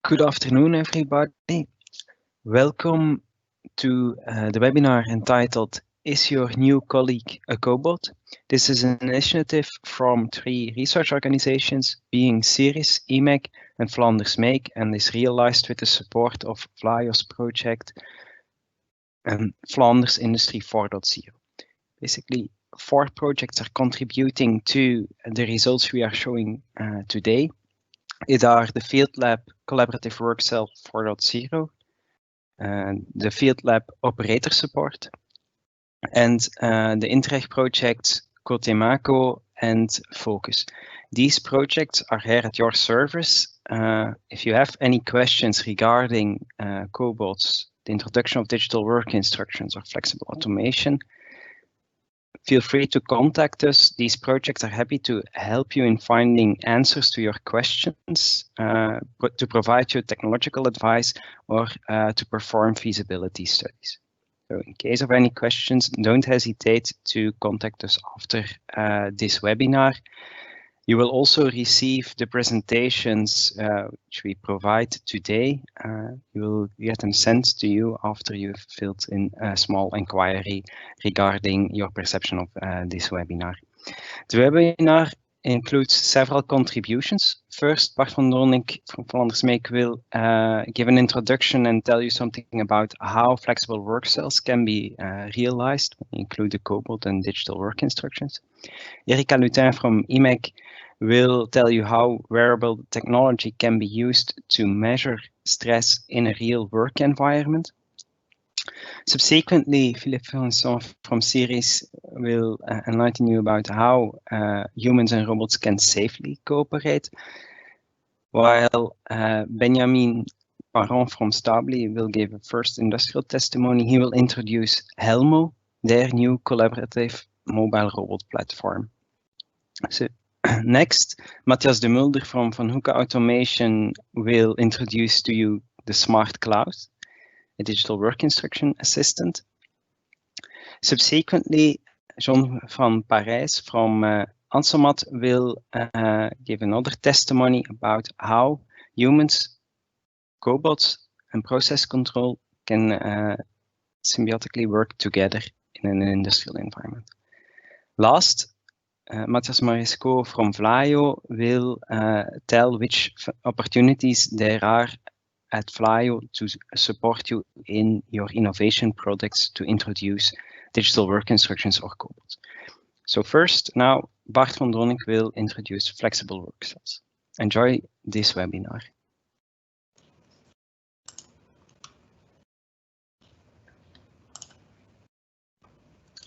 Good afternoon, everybody. Welcome to the webinar entitled Is Your New Colleague a Cobot? This is an initiative from 3 research organizations, being Sirris, imec, and Flanders make, and is realized with the support of VLAIO's project and Flanders Industry 4.0. Basically, 4 projects are contributing to the results we are showing today. It are the Field Lab Collaborative Workcell 4.0, the Field Lab Operator Support, and the Interreg projects Cotemaco and Focus. These projects are here at your service. If you have any questions regarding cobots, the introduction of digital work instructions, or flexible automation, feel free to contact us. These projects are happy to help you in finding answers to your questions, to provide you technological advice, or to perform feasibility studies. So in case of any questions, don't hesitate to contact us after this webinar. You will also receive the presentations which we provide today. You will get them sent to you after you've filled in a small inquiry regarding your perception of this webinar. The webinar includes several contributions. First, bart.vandoninck from Flanders Make will give an introduction and tell you something about how flexible work cells can be realized, include the cobot and digital work instructions. Erika Lutin from imec will tell you how wearable technology can be used to measure stress in a real work environment. Subsequently, Filiep Vincent from Sirris will enlighten you about how humans and robots can safely cooperate, while Benjamin Parent from Stäubli will give a first industrial testimony. He will introduce HELMO, their new collaborative mobile robot platform. So, next, Matthias de Mulder from Hoecke Automation will introduce to you the smart Klaus, a digital work instruction assistant. Subsequently, John van Parys from Ansomat will give another testimony about how humans, cobots, and process control can symbiotically work together in an industrial environment. Last, Matthias Marescaux from VLAIO will tell which opportunities there are at VLAIO to support you in your innovation projects to introduce digital work instructions or cobots. So first, now bart.vandoninck will introduce flexible work cells. Enjoy this webinar.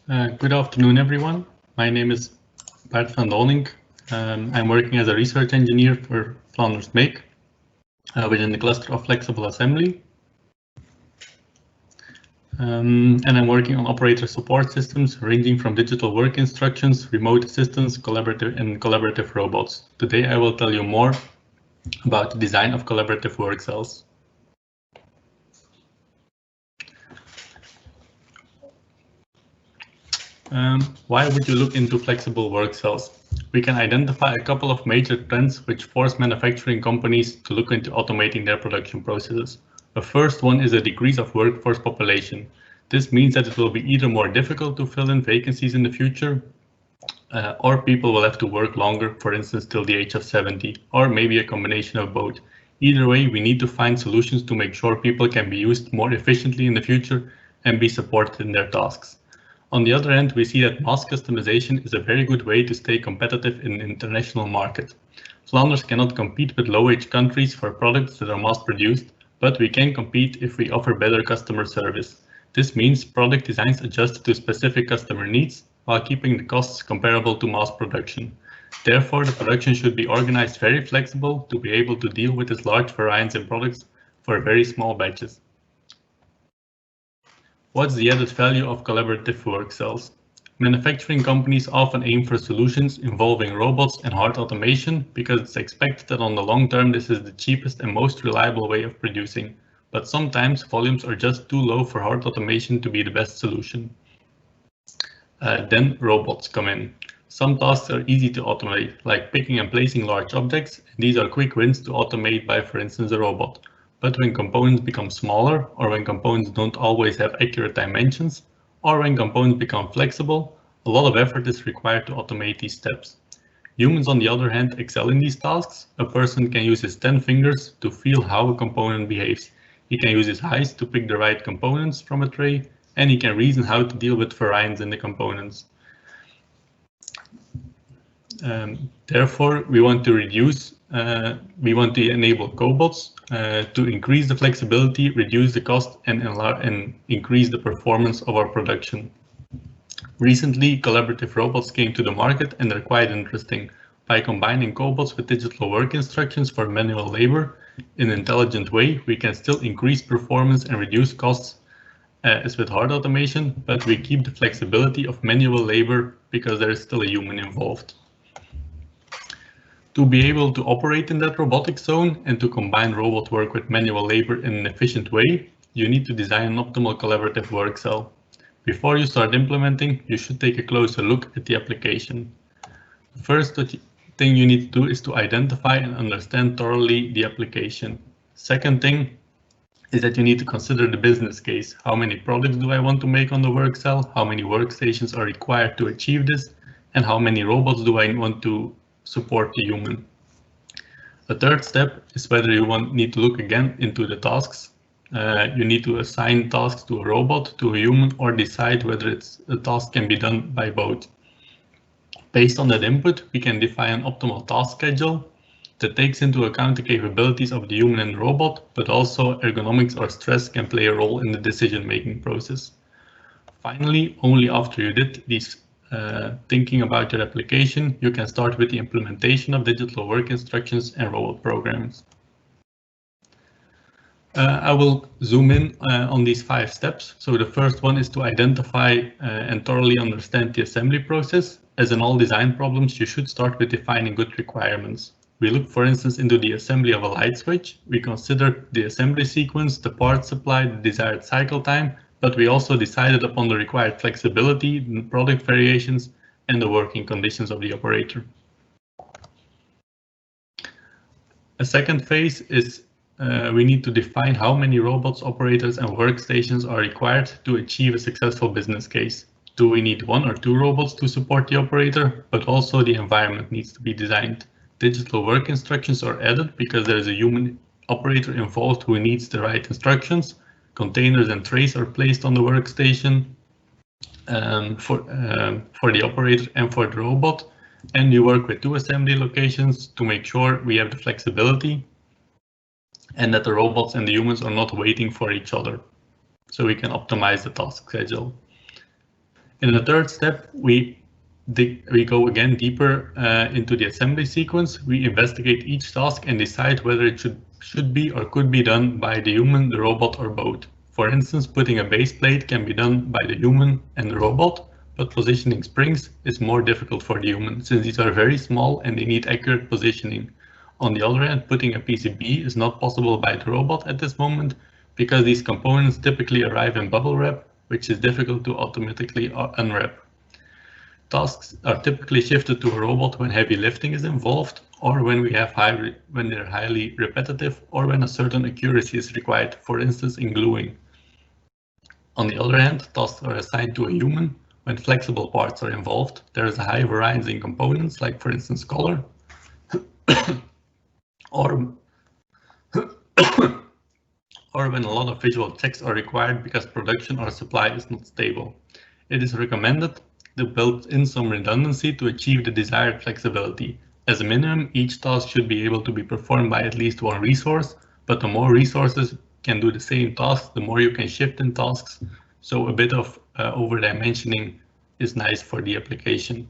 Good afternoon, everyone. My name is Bart.vandoninck. I'm working as a research engineer for Flanders Make within the cluster of flexible assembly. And I'm working on operator support systems ranging from digital work instructions, remote assistance, collaborative robots. Today I will tell you more about the design of collaborative work cells. Why would you look into flexible work cells? We can identify a couple of major trends which force manufacturing companies to look into automating their production processes. The first one is a decrease of workforce population. This means that it will be either more difficult to fill in vacancies in the future, or people will have to work longer, for instance, till the age of 70, or maybe a combination of both. Either way, we need to find solutions to make sure people can be used more efficiently in the future and be supported in their tasks. On the other hand, we see that mass customization is a very good way to stay competitive in the international market. Flanders cannot compete with low-wage countries for products that are mass-produced, but we can compete if we offer better customer service. This means product designs adjust to specific customer needs while keeping the costs comparable to mass production. Therefore, the production should be organized very flexible to be able to deal with this large variance in products for very small batches. What's the added value of collaborative work cells? Manufacturing companies often aim for solutions involving robots and hard automation because it's expected that on the long term this is the cheapest and most reliable way of producing. But sometimes volumes are just too low for hard automation to be the best solution. Then robots come in. Some tasks are easy to automate, like picking and placing large objects. These are quick wins to automate by, for instance, a robot. But when components become smaller, or when components don't always have accurate dimensions, or when components become flexible, a lot of effort is required to automate these steps. Humans, on the other hand, excel in these tasks. A person can use his 10 fingers to feel how a component behaves. He can use his eyes to pick the right components from a tray, and he can reason how to deal with variance in the components. Therefore, we want to enable cobots to increase the flexibility, reduce the cost, and increase the performance of our production. Recently, collaborative robots came to the market, and they're quite interesting. By combining cobots with digital work instructions for manual labor in an intelligent way, we can still increase performance and reduce costs as with hard automation, but we keep the flexibility of manual labor because there is still a human involved. To be able to operate in that robotic zone and to combine robot work with manual labor in an efficient way, you need to design an optimal collaborative work cell. Before you start implementing, you should take a closer look at the application. The first thing you need to do is to identify and understand thoroughly the application. Second thing is that you need to consider the business case. How many products do I want to make on the work cell? How many workstations are required to achieve this? And how many robots do I want to support the human? The third step is whether you need to look again into the tasks. You need to assign tasks to a robot, to a human, or decide whether a task can be done by both. Based on that input, we can define an optimal task schedule that takes into account the capabilities of the human and the robot, but also ergonomics or stress can play a role in the decision-making process. Finally, only after you did these thinking about your application, you can start with the implementation of digital work instructions and robot programs. I will zoom in on these 5 steps. So the first one is to identify and thoroughly understand the assembly process. As in all design problems, you should start with defining good requirements. We look, for instance, into the assembly of a light switch. We consider the assembly sequence, the parts supply, the desired cycle time, but we also decided upon the required flexibility, the product variations, and the working conditions of the operator. A second phase is we need to define how many robots, operators, and workstations are required to achieve a successful business case. Do we need 1 or 2 robots to support the operator? But also the environment needs to be designed. Digital work instructions are added because there is a human operator involved who needs the right instructions. Containers and trays are placed on the workstation for the operator and for the robot. And you work with 2 assembly locations to make sure we have the flexibility and that the robots and the humans are not waiting for each other, so we can optimize the task schedule. In the third step, we go again deeper into the assembly sequence. We investigate each task and decide whether it should be or could be done by the human, the robot, or both. For instance, putting a base plate can be done by the human and the robot, but positioning springs is more difficult for the human, since these are very small and they need accurate positioning. On the other hand, putting a PCB is not possible by the robot at this moment, because these components typically arrive in bubble wrap, which is difficult to automatically unwrap. Tasks are typically shifted to a robot when heavy lifting is involved, or when they're highly repetitive, or when a certain accuracy is required, for instance in gluing. On the other hand, tasks are assigned to a human when flexible parts are involved. There is a high variance in components, like for instance color, or when a lot of visual checks are required because production or supply is not stable. It is recommended to build in some redundancy to achieve the desired flexibility. As a minimum, each task should be able to be performed by at least 1 resource, but the more resources can do the same task, the more you can shift in tasks. So a bit of over-dimensioning is nice for the application.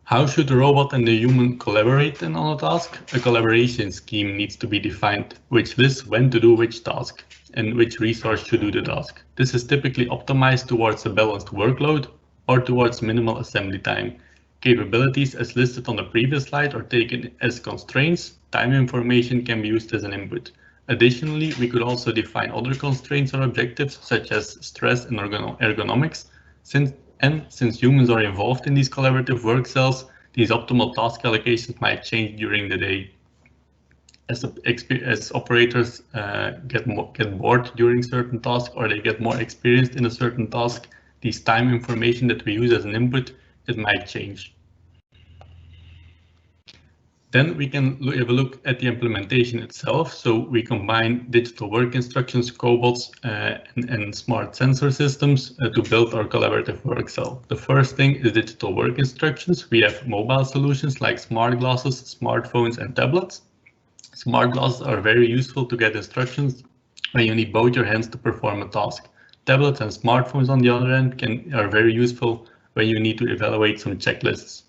How should the robot and the human collaborate on a task? A collaboration scheme needs to be defined, which lists when to do which task and which resource should do the task. This is typically optimized towards a balanced workload or towards minimal assembly time. Capabilities as listed on the previous slide are taken as constraints. Time information can be used as an input. Additionally, we could also define other constraints or objectives, such as stress and ergonomics, since And since humans are involved in these collaborative work cells, these optimal task allocations might change during the day. As operators get bored during certain tasks, or they get more experienced in a certain task, these time information that we use as an input, it might change. Then we can have a look at the implementation itself. So we combine digital work instructions, cobots, and smart sensor systems to build our collaborative work cell. The first thing is digital work instructions. We have mobile solutions like smart glasses, smartphones, and tablets. Smart glasses are very useful to get instructions when you need both your hands to perform a task. Tablets and smartphones, on the other hand, are very useful when you need to evaluate some checklists.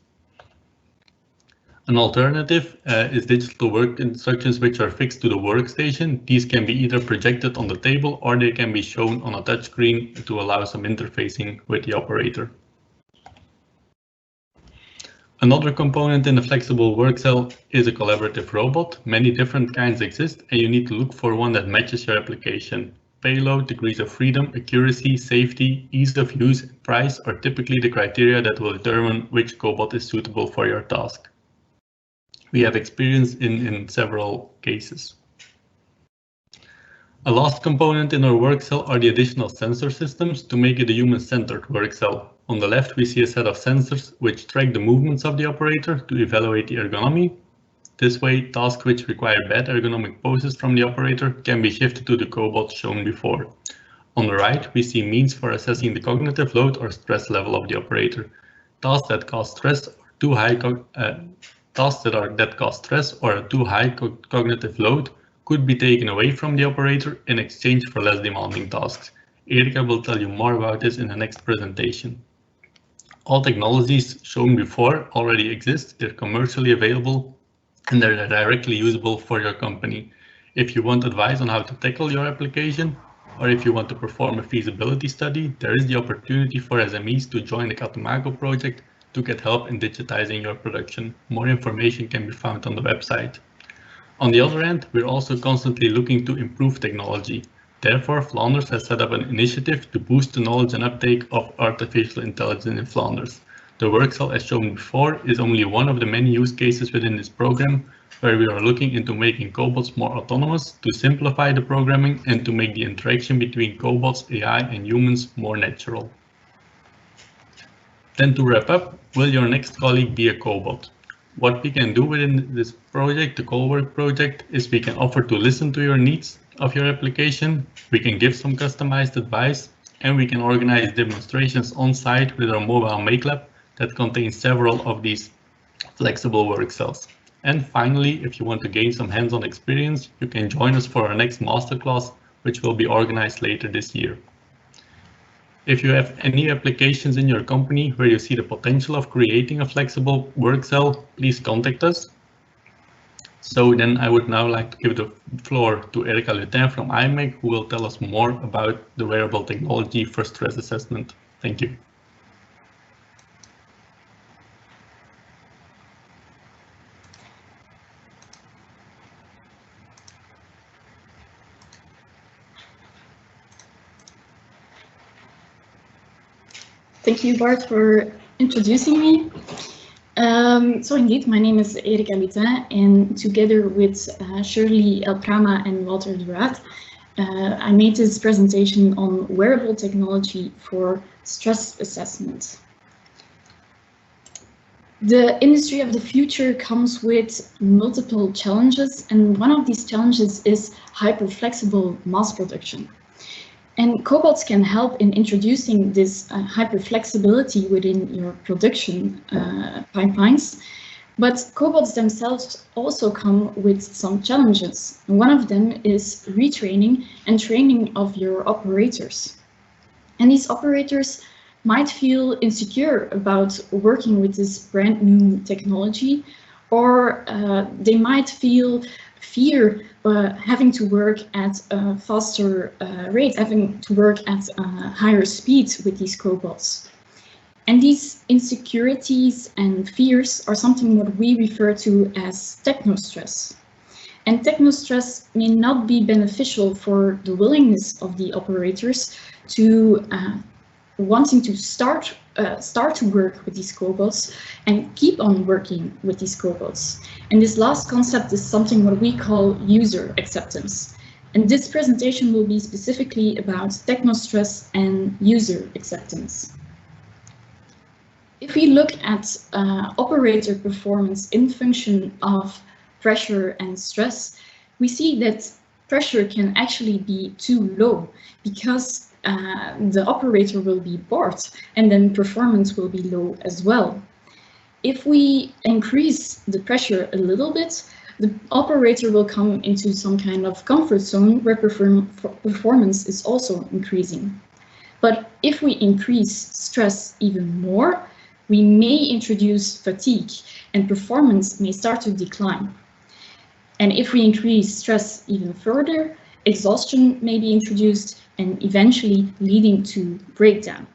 An alternative is digital work instructions which are fixed to the workstation. These can be either projected on the table or they can be shown on a touchscreen to allow some interfacing with the operator. Another component in the flexible work cell is a collaborative robot. Many different kinds exist and you need to look for one that matches your application. Payload, degrees of freedom, accuracy, safety, ease of use, and price are typically the criteria that will determine which cobot is suitable for your task. We have experience in several cases. A last component in our work cell are the additional sensor systems to make it a human-centered work cell. On the left, we see a set of sensors which track the movements of the operator to evaluate the ergonomy. This way, tasks which require bad ergonomic poses from the operator can be shifted to the cobot shown before. On the right, we see means for assessing the cognitive load or stress level of the operator. Tasks that cause stress or too high tasks that cause stress or a too high cognitive load could be taken away from the operator in exchange for less demanding tasks. Erika will tell you more about this in the next presentation. All technologies shown before already exist, they're commercially available, and they're directly usable for your company. If you want advice on how to tackle your application, or if you want to perform a feasibility study, there is the opportunity for SMEs to join the Catamaco project to get help in digitizing your production. More information can be found on the website. On the other hand, we're also constantly looking to improve technology. Therefore, Flanders has set up an initiative to boost the knowledge and uptake of artificial intelligence in Flanders. The work cell, as shown before, is only one of the many use cases within this program, where we are looking into making cobots more autonomous, to simplify the programming, and to make the interaction between cobots, AI, and humans more natural. Then to wrap up, will your next colleague be a cobot? What we can do within this project, the CoWork project, is we can offer to listen to your needs of your application, we can give some customized advice, and we can organize demonstrations on site with our mobile make lab that contains several of these flexible work cells. And finally, if you want to gain some hands-on experience, you can join us for our next masterclass, which will be organized later this year. If you have any applications in your company where you see the potential of creating a flexible work cell, please contact us. So then I would now like to give the floor to Erika Lutin from imec, who will tell us more about the wearable technology for stress assessment. Thank you. Thank you, Bart, for introducing me. So indeed, my name is Erika Lutin, and together with Shirley Elprama and Walter de Raad, I made this presentation on wearable technology for stress assessment. The industry of the future comes with multiple challenges, and one of these challenges is hyper-flexible mass production. And cobots can help in introducing this hyper-flexibility within your production pipelines, but cobots themselves also come with some challenges. One of them is retraining and training of your operators. And these operators might feel insecure about working with this brand new technology, or they might feel fear having to work at a faster rate, having to work at a higher speed with these cobots. And these insecurities and fears are something what we refer to as technostress. And technostress may not be beneficial for the willingness of the operators to wanting to start to work with these cobots and keep on working with these cobots. And this last concept is something what we call user acceptance. And this presentation will be specifically about technostress and user acceptance. If we look at operator performance in function of pressure and stress, we see that pressure can actually be too low because the operator will be bored and then performance will be low as well. If we increase the pressure a little bit, the operator will come into some kind of comfort zone where performance is also increasing. But if we increase stress even more, we may introduce fatigue and performance may start to decline. And if we increase stress even further, exhaustion may be introduced and eventually leading to breakdown.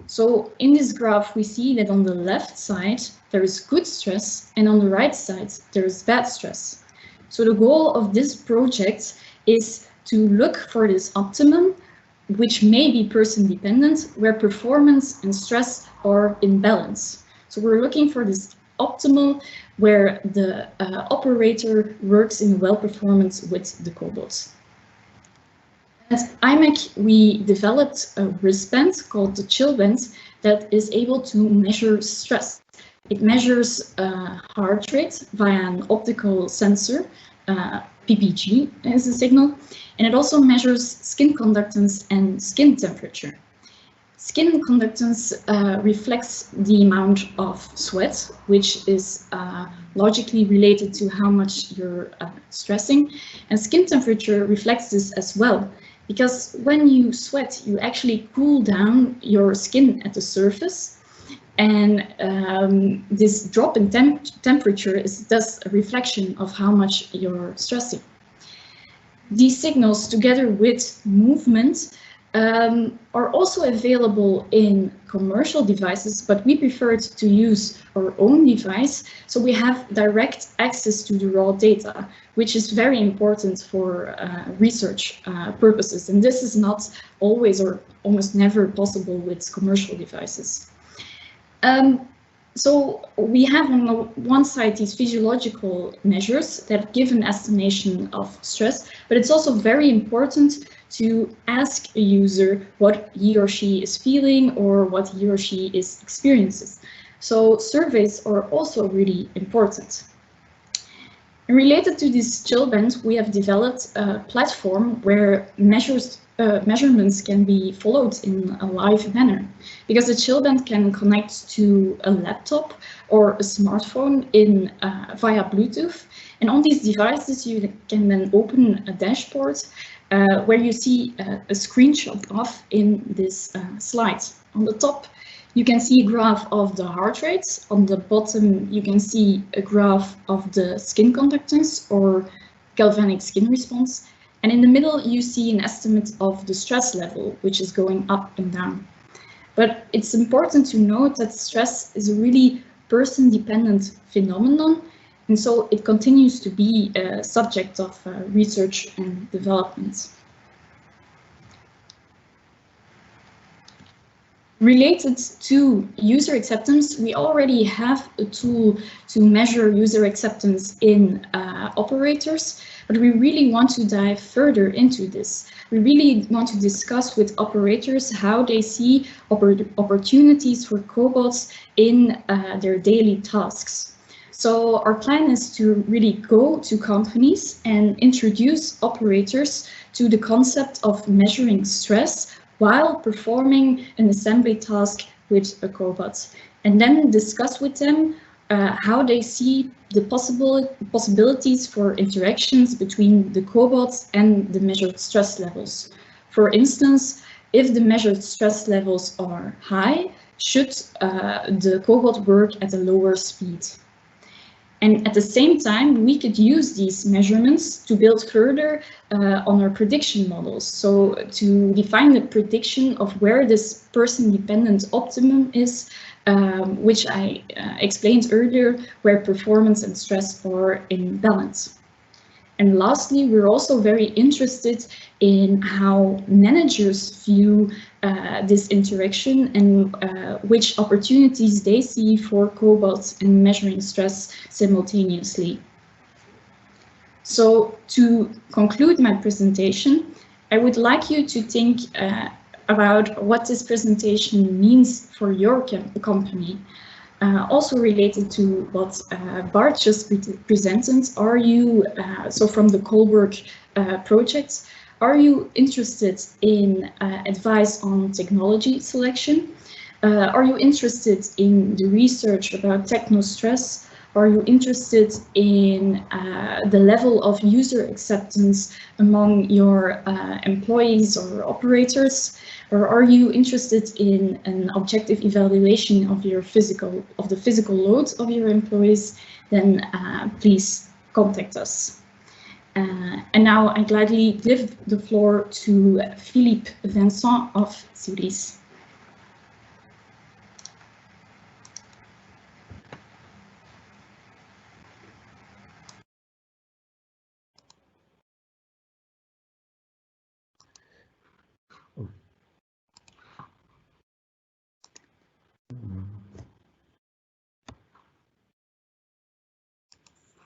So in this graph, we see that on the left side, there is good stress, and on the right side, there is bad stress. So the goal of this project is to look for this optimum, which may be person dependent, where performance and stress are in balance. So we're looking for this optimal where the operator works in well performance with the cobots. At imec, we developed a wristband called the chill band that is able to measure stress. It measures heart rate via an optical sensor, PPG is the signal, and it also measures skin conductance and skin temperature. Skin conductance reflects the amount of sweat, which is logically related to how much you're stressing, and skin temperature reflects this as well. Because when you sweat, you actually cool down your skin at the surface, and this drop in temperature is thus a reflection of how much you're stressing. These signals, together with movement, are also available in commercial devices, but we preferred to use our own device, so we have direct access to the raw data, which is very important for research purposes, and this is not always or almost never possible with commercial devices. So we have on the one side these physiological measures that give an estimation of stress, but it's also very important to ask a user what he or she is feeling or what he or she is experiences. So surveys are also really important. And related to this chill band, we have developed a platform where measurements can be followed in a live manner, because the chill band can connect to a laptop or a smartphone in via Bluetooth. And on these devices, you can then open a dashboard where you see a screenshot of in this slide. On the top, you can see a graph of the heart rate. On the bottom, you can see a graph of the skin conductance or galvanic skin response. And in the middle, you see an estimate of the stress level, which is going up and down. But it's important to note that stress is a really person-dependent phenomenon, and so it continues to be a subject of research and development. Related to user acceptance, we already have a tool to measure user acceptance in operators, but we really want to dive further into this. We really want to discuss with operators how they see opportunities for cobots in their daily tasks. So our plan is to really go to companies and introduce operators to the concept of measuring stress while performing an assembly task with a cobot, and then discuss with them how they see the possibilities for interactions between the cobots and the measured stress levels. For instance, if the measured stress levels are high, should the cobot work at a lower speed? And at the same time, we could use these measurements to build further on our prediction models. So to define the prediction of where this person-dependent optimum is, which I explained earlier, where performance and stress are in balance. And lastly, we're also very interested in how managers view this interaction and which opportunities they see for cobots in measuring stress simultaneously. So to conclude my presentation, I would like you to think about what this presentation means for your company. Also related to what Bart just presented, are you, so from the Coalwork project, are you interested in advice on technology selection? Are you interested in the research about techno-stress? Are you interested in the level of user acceptance among your employees or operators? Or are you interested in an objective evaluation of the physical load of your employees? Then please contact us. And now I gladly give the floor to Filiep Vincent of Sirris.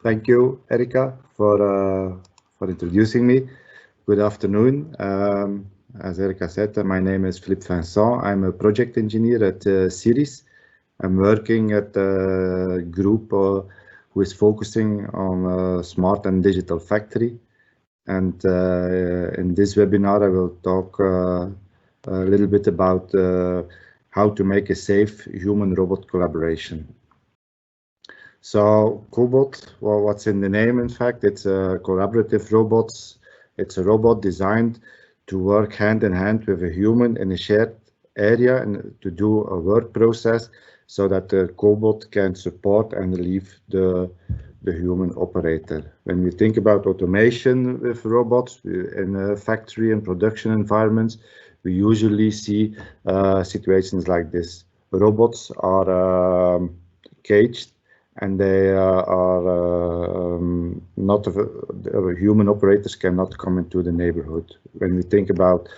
Thank you, Erika, for introducing me. Good afternoon. As Erika said, my name is Filiep Vincent. I'm a project engineer at Sirris. I'm working at a group who is focusing on a smart and digital factory. And in this webinar, I will talk a little bit about how to make a safe human-robot collaboration. So cobot, well, what's in the name? In fact, it's a collaborative robot. It's a robot designed to work hand in hand with a human in a shared area and to do a work process so that the cobot can support and relieve the human operator. When we think about automation with robots in a factory and production environments, we usually see situations like this. Robots are caged, and they are not, human operators cannot come into the neighborhood. When we think about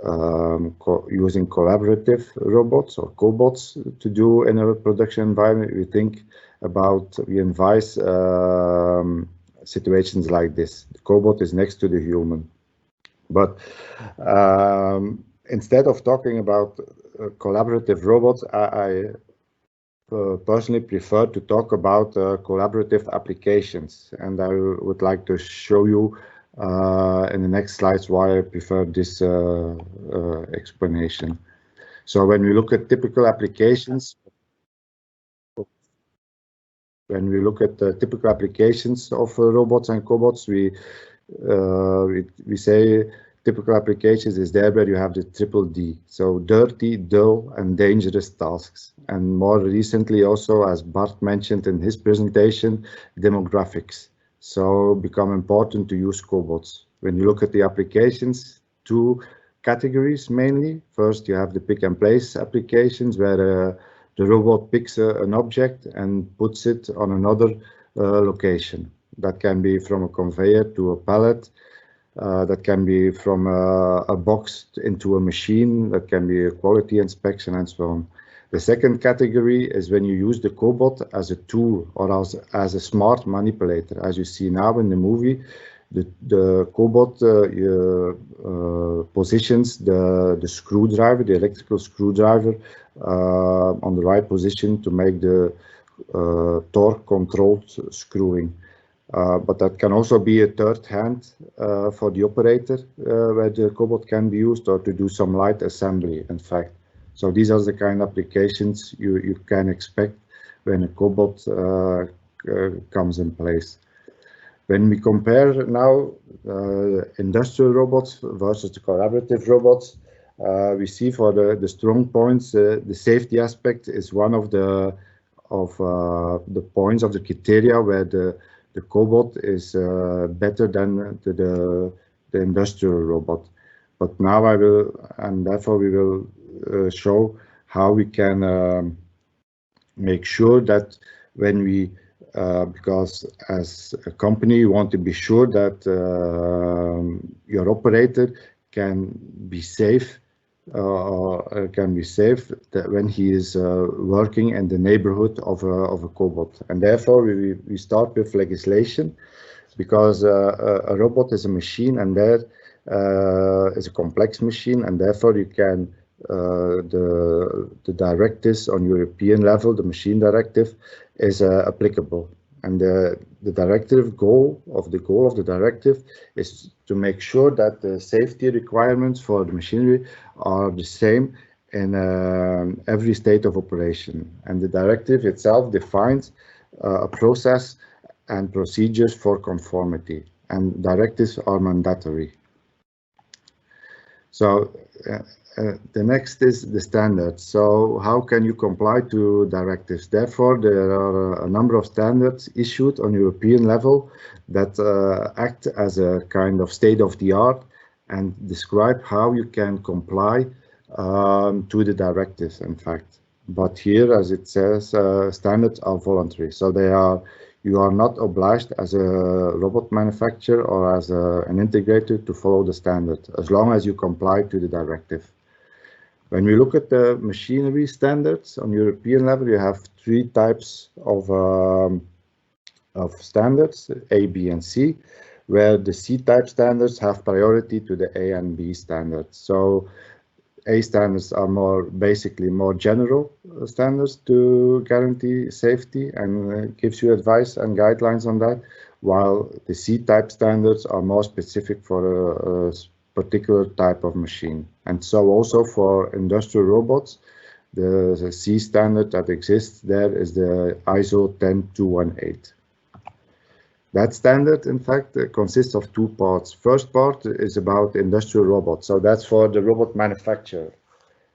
using collaborative robots or cobots to do in a production environment, we advise situations like this. The cobot is next to the human. But instead of talking about collaborative robots, I personally prefer to talk about collaborative applications, and I would like to show you in the next slides why I prefer this explanation. So when we look at typical applications, the typical applications of robots and cobots, we say typical applications is there where you have the triple D, so dirty, dull, and dangerous tasks. And more recently also, as Bart mentioned in his presentation, demographics. So become important to use cobots. When you look at the applications, two categories mainly. First, you have the pick and place applications where the robot picks an object and puts it on another location. That can be from a conveyor to a pallet. That can be from a box into a machine, that can be a quality inspection and so on. The second category is when you use the cobot as a tool or as a smart manipulator. As you see now in the movie, the cobot positions the screwdriver, the electrical screwdriver, on the right position to make the torque controlled screwing. But that can also be a third hand for the operator, where the cobot can be used, or to do some light assembly, in fact. So these are the kind of applications you can expect when a cobot comes in place. When we compare now industrial robots versus the collaborative robots, we see for the strong points, the safety aspect is one of the points of the criteria where the cobot is better than the industrial robot. But now therefore we will show how we can make sure that when we, because as a company you want to be sure that your operator can be safe can be safe when he is working in the neighborhood of a cobot. And therefore we start with legislation, because a robot is a machine, and there is a complex machine, and therefore you can the directives on European level, the machine directive, is applicable. And the goal of the directive is to make sure that the safety requirements for the machinery are the same in every state of operation. And the directive itself defines a process and procedures for conformity, and directives are mandatory. So the next is the standards. So how can you comply to directives? Therefore, there are a number of standards issued on European level that act as a kind of state of the art and describe how you can comply to the directives, in fact. But here, as it says, standards are voluntary. So you are not obliged as a robot manufacturer or as an integrator to follow the standard, as long as you comply to the directive. When we look at the machinery standards on European level, you have three types of standards, A, B, and C, where the C-type standards have priority to the A and B standards. So A standards are basically more general standards to guarantee safety and gives you advice and guidelines on that, while the C-type standards are more specific for a particular type of machine. And so also for industrial robots, the C standard that exists there is the ISO 10218. That standard, in fact, consists of two parts. First part is about industrial robots, so that's for the robot manufacturer.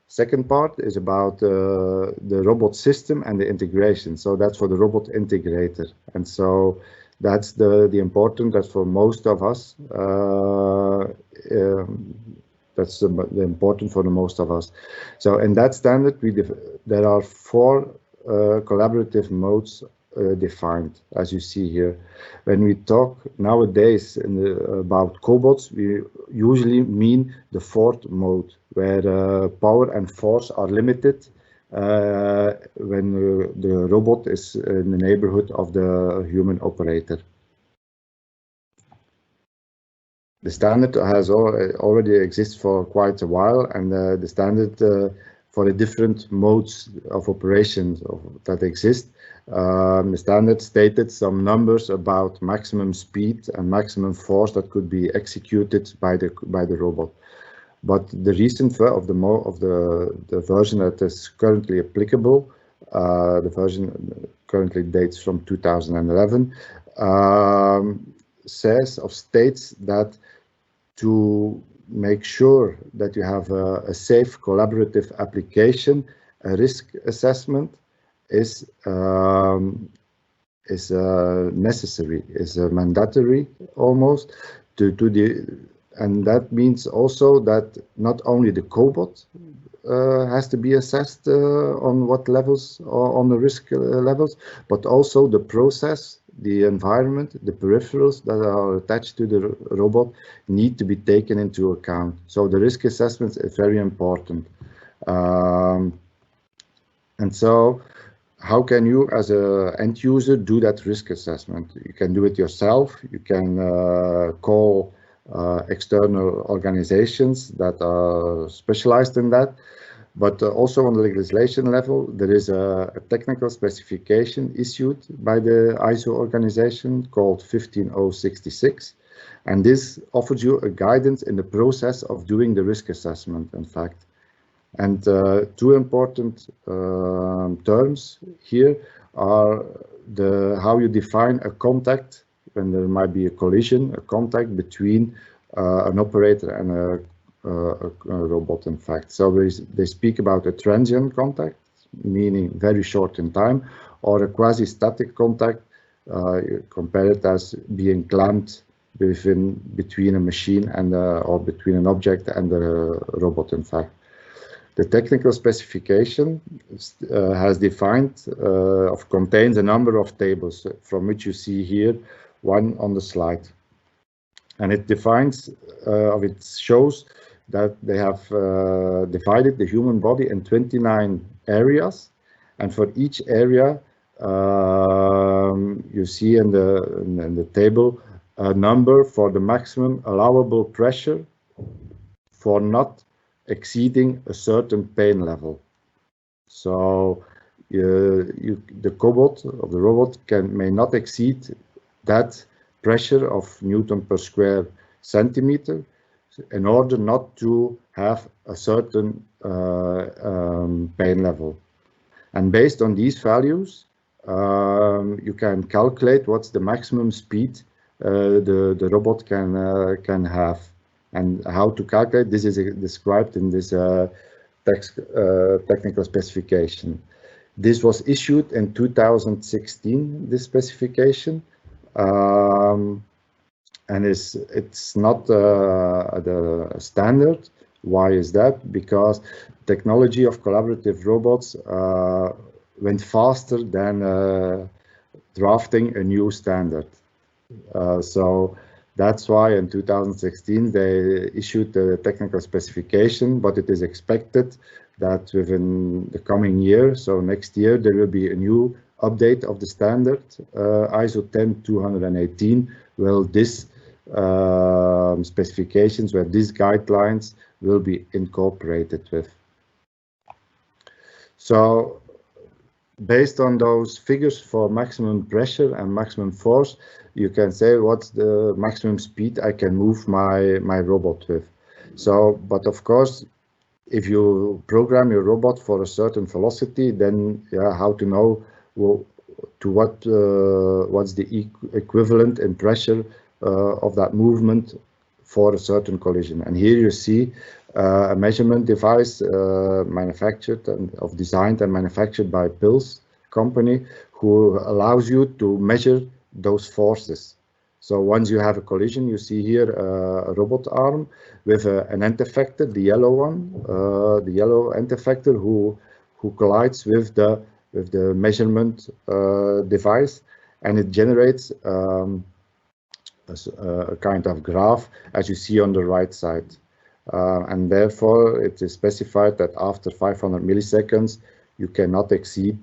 Second part is about the robot system and the integration, so that's for the robot integrator. And so that's the important that for most of us, that's the important for the most of us. So in that standard, there are four collaborative modes defined, as you see here. When we talk nowadays about cobots, we usually mean the fourth mode, where power and force are limited when the robot is in the neighborhood of the human operator. The standard has already exists for quite a while, and the standard for the different modes of operations that exist, the standard stated some numbers about maximum speed and maximum force that could be executed by the robot. But the recent of the version that is currently applicable, the version currently dates from 2011, states that to make sure that you have a safe collaborative application, a risk assessment is necessary, is mandatory almost and that means also that not only the cobot has to be assessed on what levels, on the risk levels, but also the process, the environment, the peripherals that are attached to the robot need to be taken into account. So the risk assessment is very important. And so how can you as an end user do that risk assessment? You can do it yourself. You can call external organizations that are specialized in that. But also on the legislation level, there is a technical specification issued by the ISO organization called 15066. And this offers you a guidance in the process of doing the risk assessment, in fact. And two important terms here are how you define a contact when there might be a collision, a contact between an operator and a robot, in fact. So they speak about a transient contact, meaning very short in time, or a quasi-static contact, compare it as being clamped between a machine and or between an object and a robot, in fact. The technical specification has defined, contains a number of tables, from which you see here one on the slide. And it defines, it shows that they have divided the human body in 29 areas, and for each area you see in the table a number for the maximum allowable pressure for not exceeding a certain pain level. So the cobot or the robot may not exceed that pressure of Newton per square centimeter in order not to have a certain pain level. And based on these values, you can calculate what's the maximum speed the robot can have. And how to calculate this is described in this technical specification. This was issued in 2016, this specification, and it's not the standard. Why is that? Because technology of collaborative robots went faster than drafting a new standard. So that's why in 2016 they issued the technical specification, but it is expected that within the coming year, so next year, there will be a new update of the standard, ISO 10218, well, this specifications, where these guidelines will be incorporated with. So based on those figures for maximum pressure and maximum force, you can say what's the maximum speed I can move my robot with. So, but of course, if you program your robot for a certain velocity, then how to know to what's the equivalent in pressure of that movement for a certain collision. And here you see a measurement device manufactured and designed and manufactured by Pils company, who allows you to measure those forces. So once you have a collision, you see here a robot arm with an end effector, the yellow one, the yellow end effector who collides with the measurement device, and it generates a kind of graph, as you see on the right side. And therefore, it is specified that after 500 milliseconds, you cannot exceed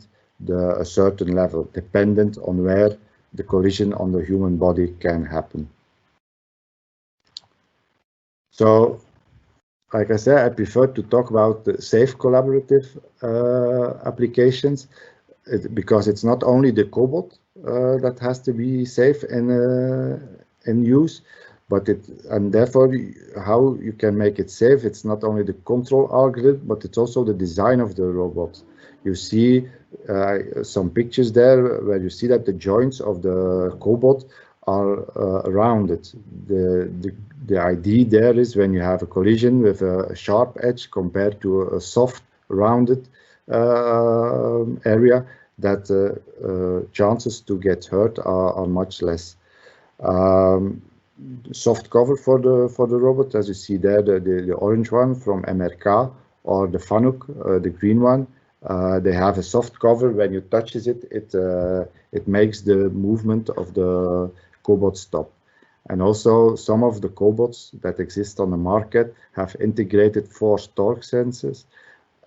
a certain level, dependent on where the collision on the human body can happen. So, like I said, I prefer to talk about the safe collaborative applications, because it's not only the cobot that has to be safe in use, but and therefore how you can make it safe. It's not only the control algorithm, but it's also the design of the robot. You see some pictures there where you see that the joints of the cobot are rounded. The idea there is when you have a collision with a sharp edge compared to a soft rounded area, that chances to get hurt are much less. Soft cover for the robot, as you see there, the orange one from MRK, or the Vandoninck, the green one. They have a soft cover. When you touches it, it makes the movement of the cobot stop. And also some of the cobots that exist on the market have integrated force torque sensors,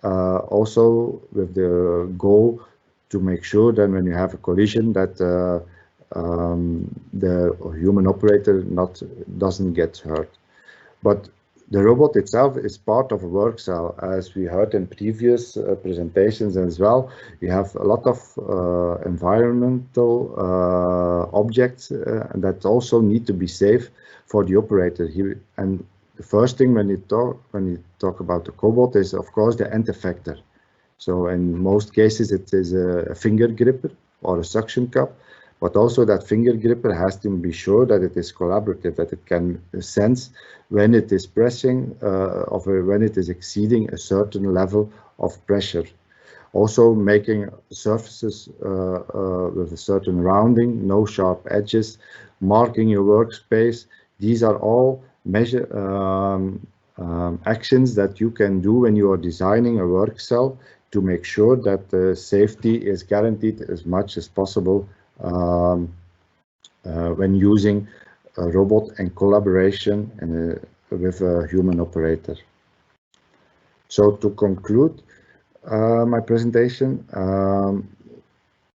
also with the goal to make sure that when you have a collision that the human operator doesn't get hurt. But the robot itself is part of a work cell, as we heard in previous presentations as well. We have a lot of environmental objects that also need to be safe for the operator. And the first thing when you talk about the cobot is, of course, the end effector. So in most cases it is a finger gripper or a suction cup. But also that finger gripper has to be sure that it is collaborative, that it can sense when it is pressing or when it is exceeding a certain level of pressure. Also making surfaces with a certain rounding, no sharp edges, marking your workspace. These are all actions that you can do when you are designing a work cell to make sure that the safety is guaranteed as much as possible when using a robot and collaboration and with a human operator. So to conclude my presentation,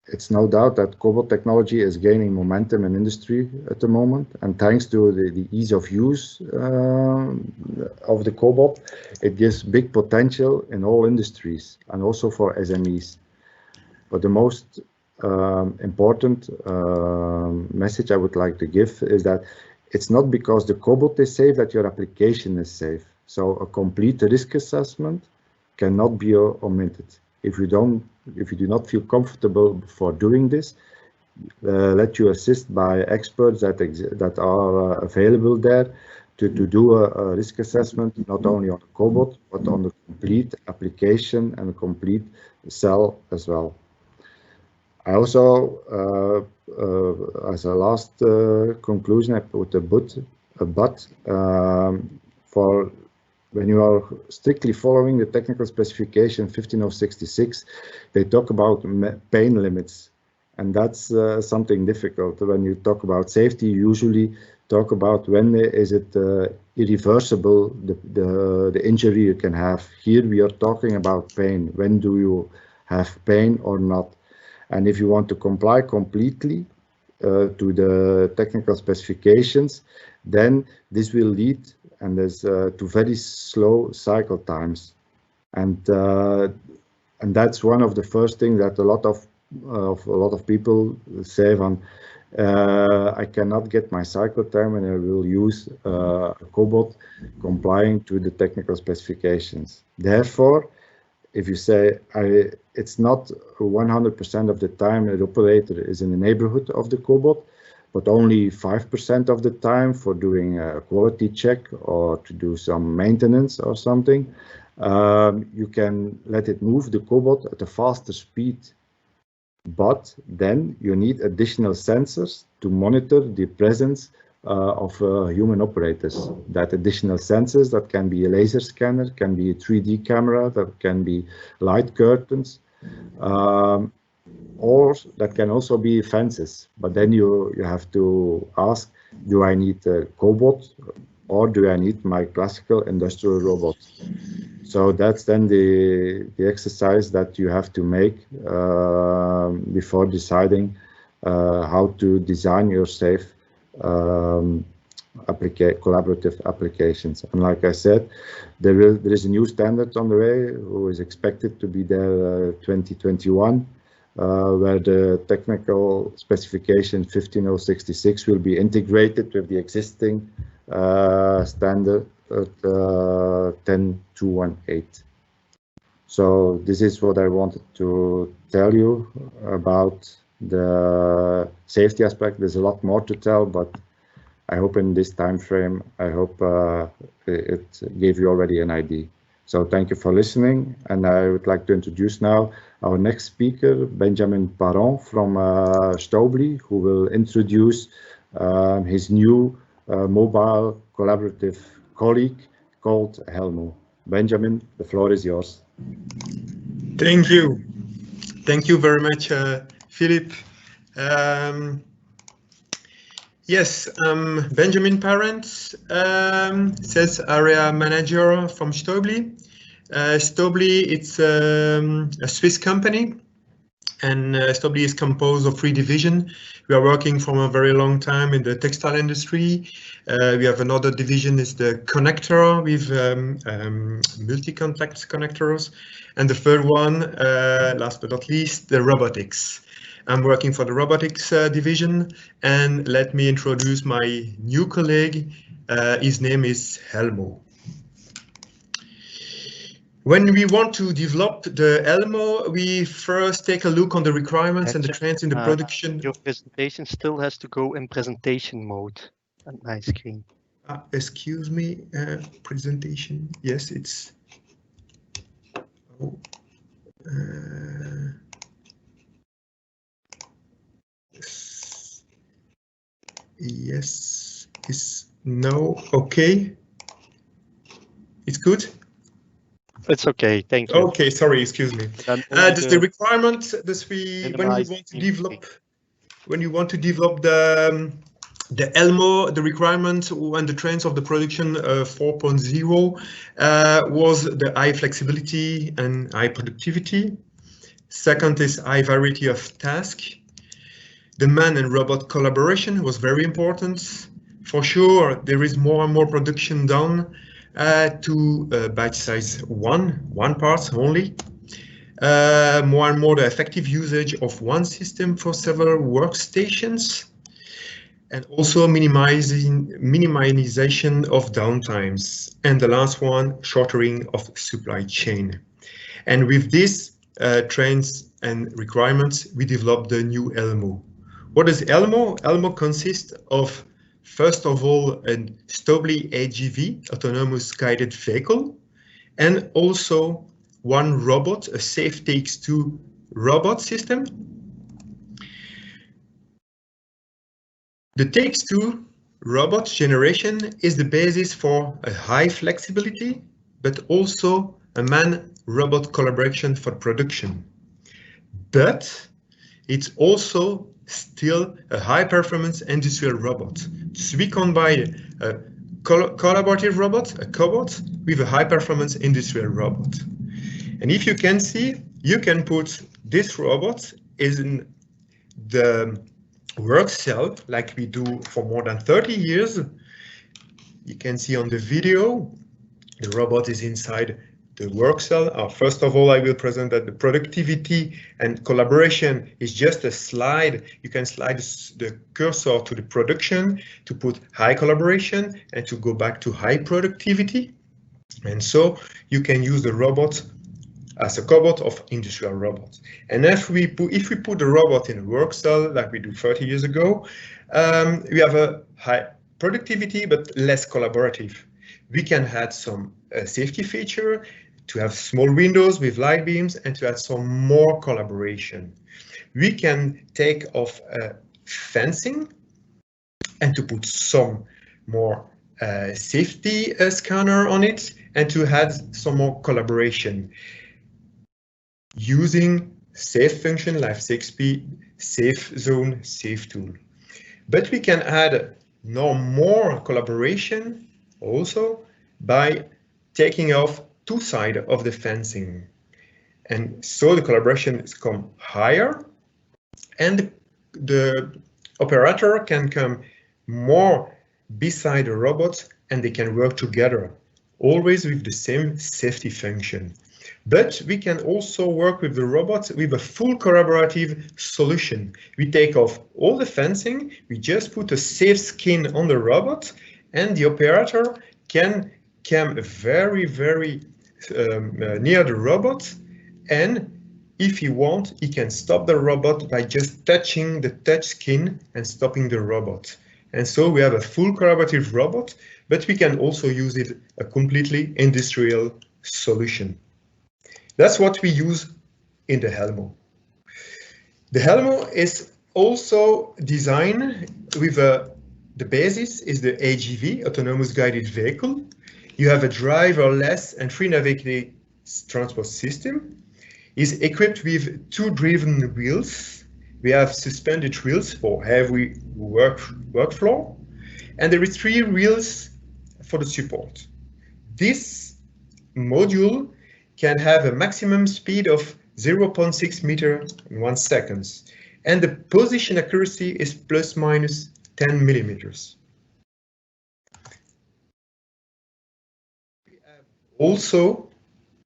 it's no doubt that cobot technology is gaining momentum in industry at the moment, and thanks to the ease of use of the cobot, it gives big potential in all industries and also for SMEs. But the most important message I would like to give is that it's not because the cobot is safe that your application is safe. So a complete risk assessment cannot be omitted. If you do not feel comfortable for doing this, let you assist by experts that are available there to do a risk assessment, not only on the cobot, but on the complete application and the complete cell as well. I also, as a last conclusion, I put a but for when you are strictly following the technical specification 15066, they talk about pain limits, and that's something difficult. When you talk about safety, you usually talk about when is it irreversible, the injury you can have. Here we are talking about pain. When do you have pain or not? And if you want to comply completely to the technical specifications, then this will lead to very slow cycle times, and that's one of the first things that a lot of people say I cannot get my cycle time and I will use a cobot complying to the technical specifications. Therefore, if you say it's not 100% of the time the operator is in the neighborhood of the cobot, but only 5% of the time for doing a quality check or to do some maintenance or something, you can let it move the cobot at a faster speed. But then you need additional sensors to monitor the presence of human operators. That additional sensors, that can be a laser scanner, can be a 3D camera, that can be light curtains, or that can also be fences. But then you have to ask, do I need a cobot or do I need my classical industrial robot? So that's then the exercise that you have to make before deciding how to design your safe collaborative applications. And like I said, there is a new standard on the way, who is expected to be there 2021, where the technical specification 15066 will be integrated with the existing standard 10218. So this is what I wanted to tell you about the safety aspect. There's a lot more to tell, but I hope in this time frame, I hope it gave you already an idea. So thank you for listening, and I would like to introduce now our next speaker, Benjamin Parent from Stäubli, who will introduce his new mobile collaborative colleague called HELMO. Benjamin, the floor is yours. Thank you. Thank you very much, Filiep. Yes, Benjamin Parent, sales area manager from Stäubli. Stäubli, it's a Swiss company, and Stäubli is composed of 3 divisions. We are working from a very long time in the textile industry. We have another division is the connector with multi-contact connectors, and the third one, last but not least, the robotics. I'm working for the robotics division, and let me introduce my new colleague. His name is HELMO. When we want to develop the HELMO, we first take a look on the requirements and the trends in the production. Your presentation still has to go in presentation mode on my screen. Excuse me, presentation. Yes, it's. Oh. Yes, is no okay. It's good. It's okay, thank you. Okay, sorry, excuse me. This the requirement. This when you want to develop the The HELMO, the requirement and the trends of the production 4.0 was the high flexibility and high productivity. Second is high variety of tasks. The man and robot collaboration was very important. For sure, there is more and more production done to batch size one part only. More and more the effective usage of one system for several workstations, and also minimization of downtimes. And the last one, shortening of supply chain. And with these trends and requirements, we developed the new HELMO. What is HELMO? HELMO consists of, first of all, a Stäubli AGV, autonomous guided vehicle, and also one robot, a safe takes two robot system. The takes two robot generation is the basis for a high flexibility, but also a man-robot collaboration for production. But it's also still a high-performance industrial robot. So we combine a collaborative robot, a cobot, with a high-performance industrial robot. And if you can see, you can put this robot in the work cell like we do for more than 30 years. You can see on the video, the robot is inside the work cell. First of all, I will present that the productivity and collaboration is just a slide. You can slide the cursor to the production to put high collaboration and to go back to high productivity. And so you can use the robot as a cobot of industrial robots. And if we put the robot in a work cell like we do 30 years ago, we have a high productivity but less collaborative. We can add some safety feature to have small windows with light beams and to add some more collaboration. We can take off fencing and to put some more safety scanner on it and to add some more collaboration using safe function like safe zone, safe tool. But we can add no more collaboration also by taking off two sides of the fencing. And so the collaboration is come higher and the operator can come more beside the robot and they can work together, always with the same safety function. But we can also work with the robot with a full collaborative solution. We take off all the fencing, we just put a safe skin on the robot, and the operator can come very, very near the robot. And if he wants, he can stop the robot by just touching the touch skin and stopping the robot. And so we have a full collaborative robot, but we can also use it a completely industrial solution. That's what we use in the HELMO. The HELMO is also designed with the basis is the AGV, autonomous guided vehicle. You have a driverless and free navigated transport system. It's equipped with two driven wheels. We have suspended wheels for heavy workflow, and there is three wheels for the support. This module can have a maximum speed of 0.6 meters in 1 second, and the position accuracy is plus minus 10 millimeters. Also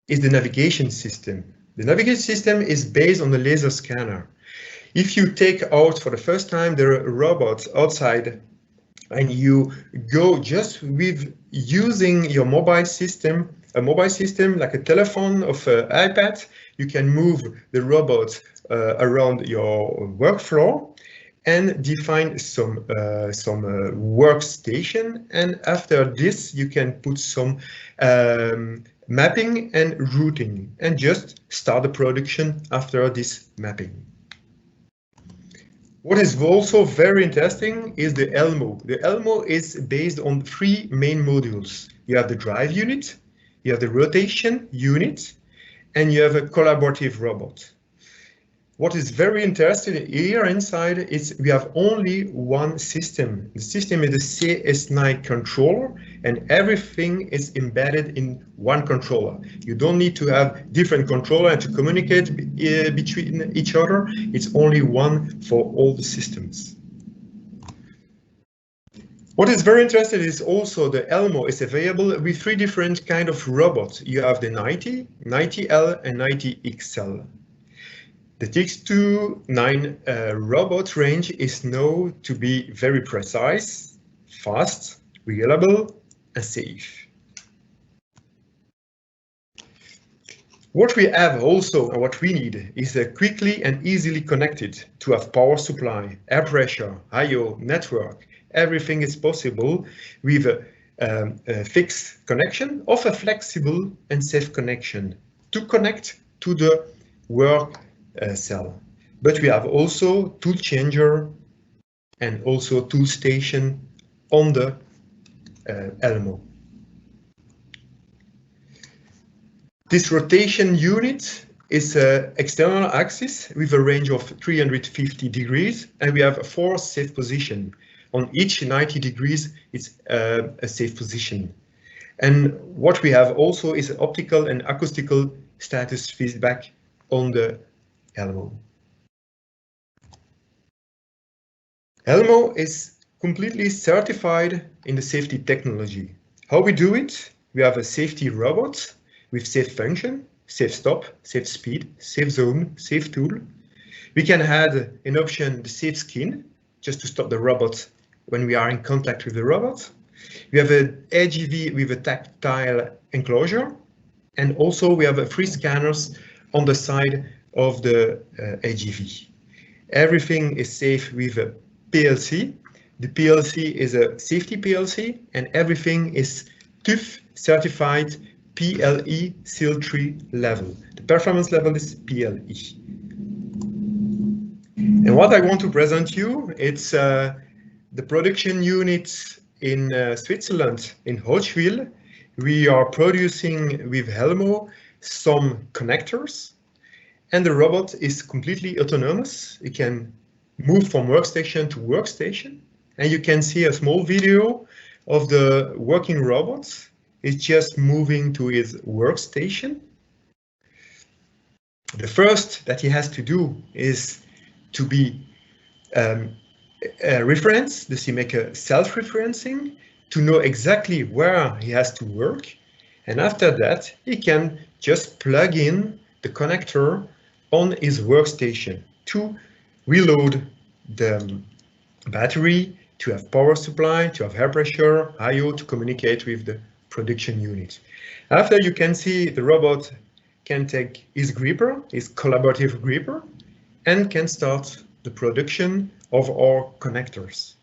is the navigation system. The navigation system is based on the laser scanner. If you take out for the first time the robot outside and you go just with using your mobile system, a mobile system like a telephone or an iPad, you can move the robot around your workflow and define some workstation. And after this, you can put some mapping and routing and just start the production after this mapping. What is also very interesting is the HELMO. The HELMO is based on three main modules. You have the drive unit, you have the rotation unit, and you have a collaborative robot. What is very interesting here inside is we have only one system. The system is the CS9 controller, and everything is embedded in one controller. You don't need to have different controllers to communicate between each other. It's only one for all the systems. What is very interesting is also the HELMO is available with 3 different kind of robots. You have the 90, 90L, and 90XL. The TX29 robot range is known to be very precise, fast, reliable, and safe. What we have also, and what we need, is quickly and easily connected to have power supply, air pressure, I/O, network. Everything is possible with a fixed connection or a flexible and safe connection to connect to the work cell. But we have also tool changer and also tool station on the HELMO. This rotation unit is an external axis with a range of 350 degrees, and we have 4 safe positions. On each 90 degrees, it's a safe position. And what we have also is optical and acoustical status feedback on the HELMO. HELMO is completely certified in the safety technology. How we do it? We have a safety robot with safe function, safe stop, safe speed, safe zone, safe tool. We can add an option, the safe skin, just to stop the robot when we are in contact with the robot. We have an AGV with a tactile enclosure, and also we have 3 scanners on the side of the AGV. Everything is safe with a PLC. The PLC is a safety PLC, and everything is TÜV certified PLE SIL 3 level. The performance level is PLE. And what I want to present you, it's the production unit in Switzerland, in Hoecke. We are producing with HELMO some connectors, and the robot is completely autonomous. It can move from workstation to workstation, and you can see a small video of the working robot. It's just moving to his workstation. The first that he has to do is to be reference, this he make a self-referencing to know exactly where he has to work, and after that he can just plug in the connector on his workstation to reload the battery, to have power supply, to have air pressure, I/O, to communicate with the production unit. After, you can see the robot can take his gripper, his collaborative gripper, and can start the production of our connectors.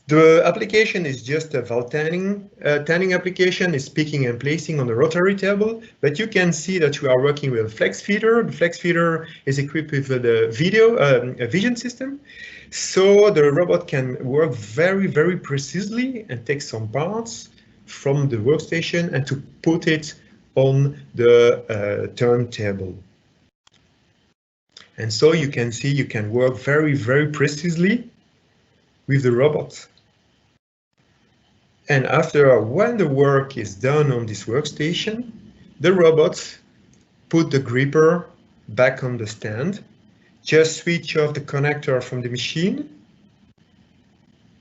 The application is just a valve tanning. Tanning application is picking and placing on the rotary table, but you can see that we are working with a flex feeder. The flex feeder is equipped with the a vision system, so the robot can work very, very precisely and take some parts from the workstation and to put it on the turntable. And so you can see you can work very, very precisely with the robot. And after, when the work is done on this workstation, the robot put the gripper back on the stand, just switch off the connector from the machine,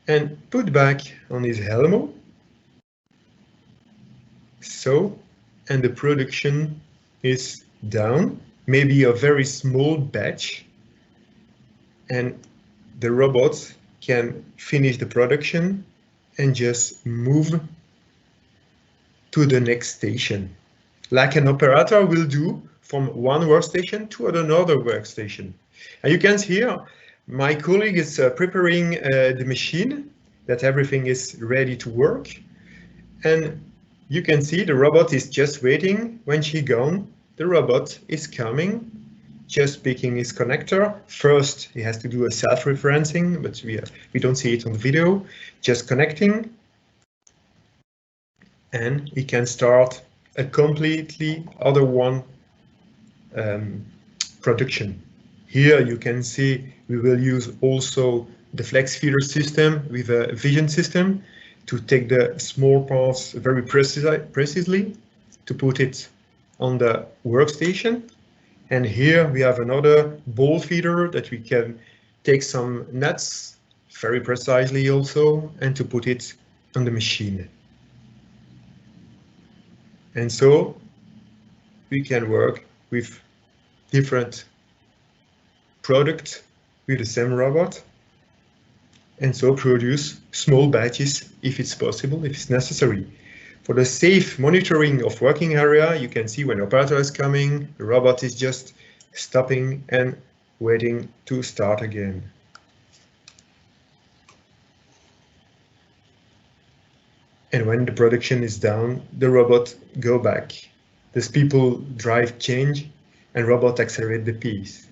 and put back on his HELMO. So, and the production is done, maybe a very small batch, and the robot can finish the production and just move to the next station, like an operator will do from one workstation to another workstation. And you can see here, my colleague is preparing the machine, that everything is ready to work. And you can see the robot is just waiting. When she's gone, the robot is coming, just picking his connector. First, he has to do a self-referencing, but we don't see it on the video. Just connecting, and he can start a completely other one production. Here you can see we will use also the flex feeder system with a vision system to take the small parts very precisely to put it on the workstation. And here we have another ball feeder that we can take some nuts very precisely also and to put it on the machine. And so we can work with different products with the same robot and so produce small batches if it's possible, if it's necessary. For the safe monitoring of working area, you can see when operator is coming, the robot is just stopping and waiting to start again. And when the production is down, the robot go back. These people drive change and robot accelerate the piece.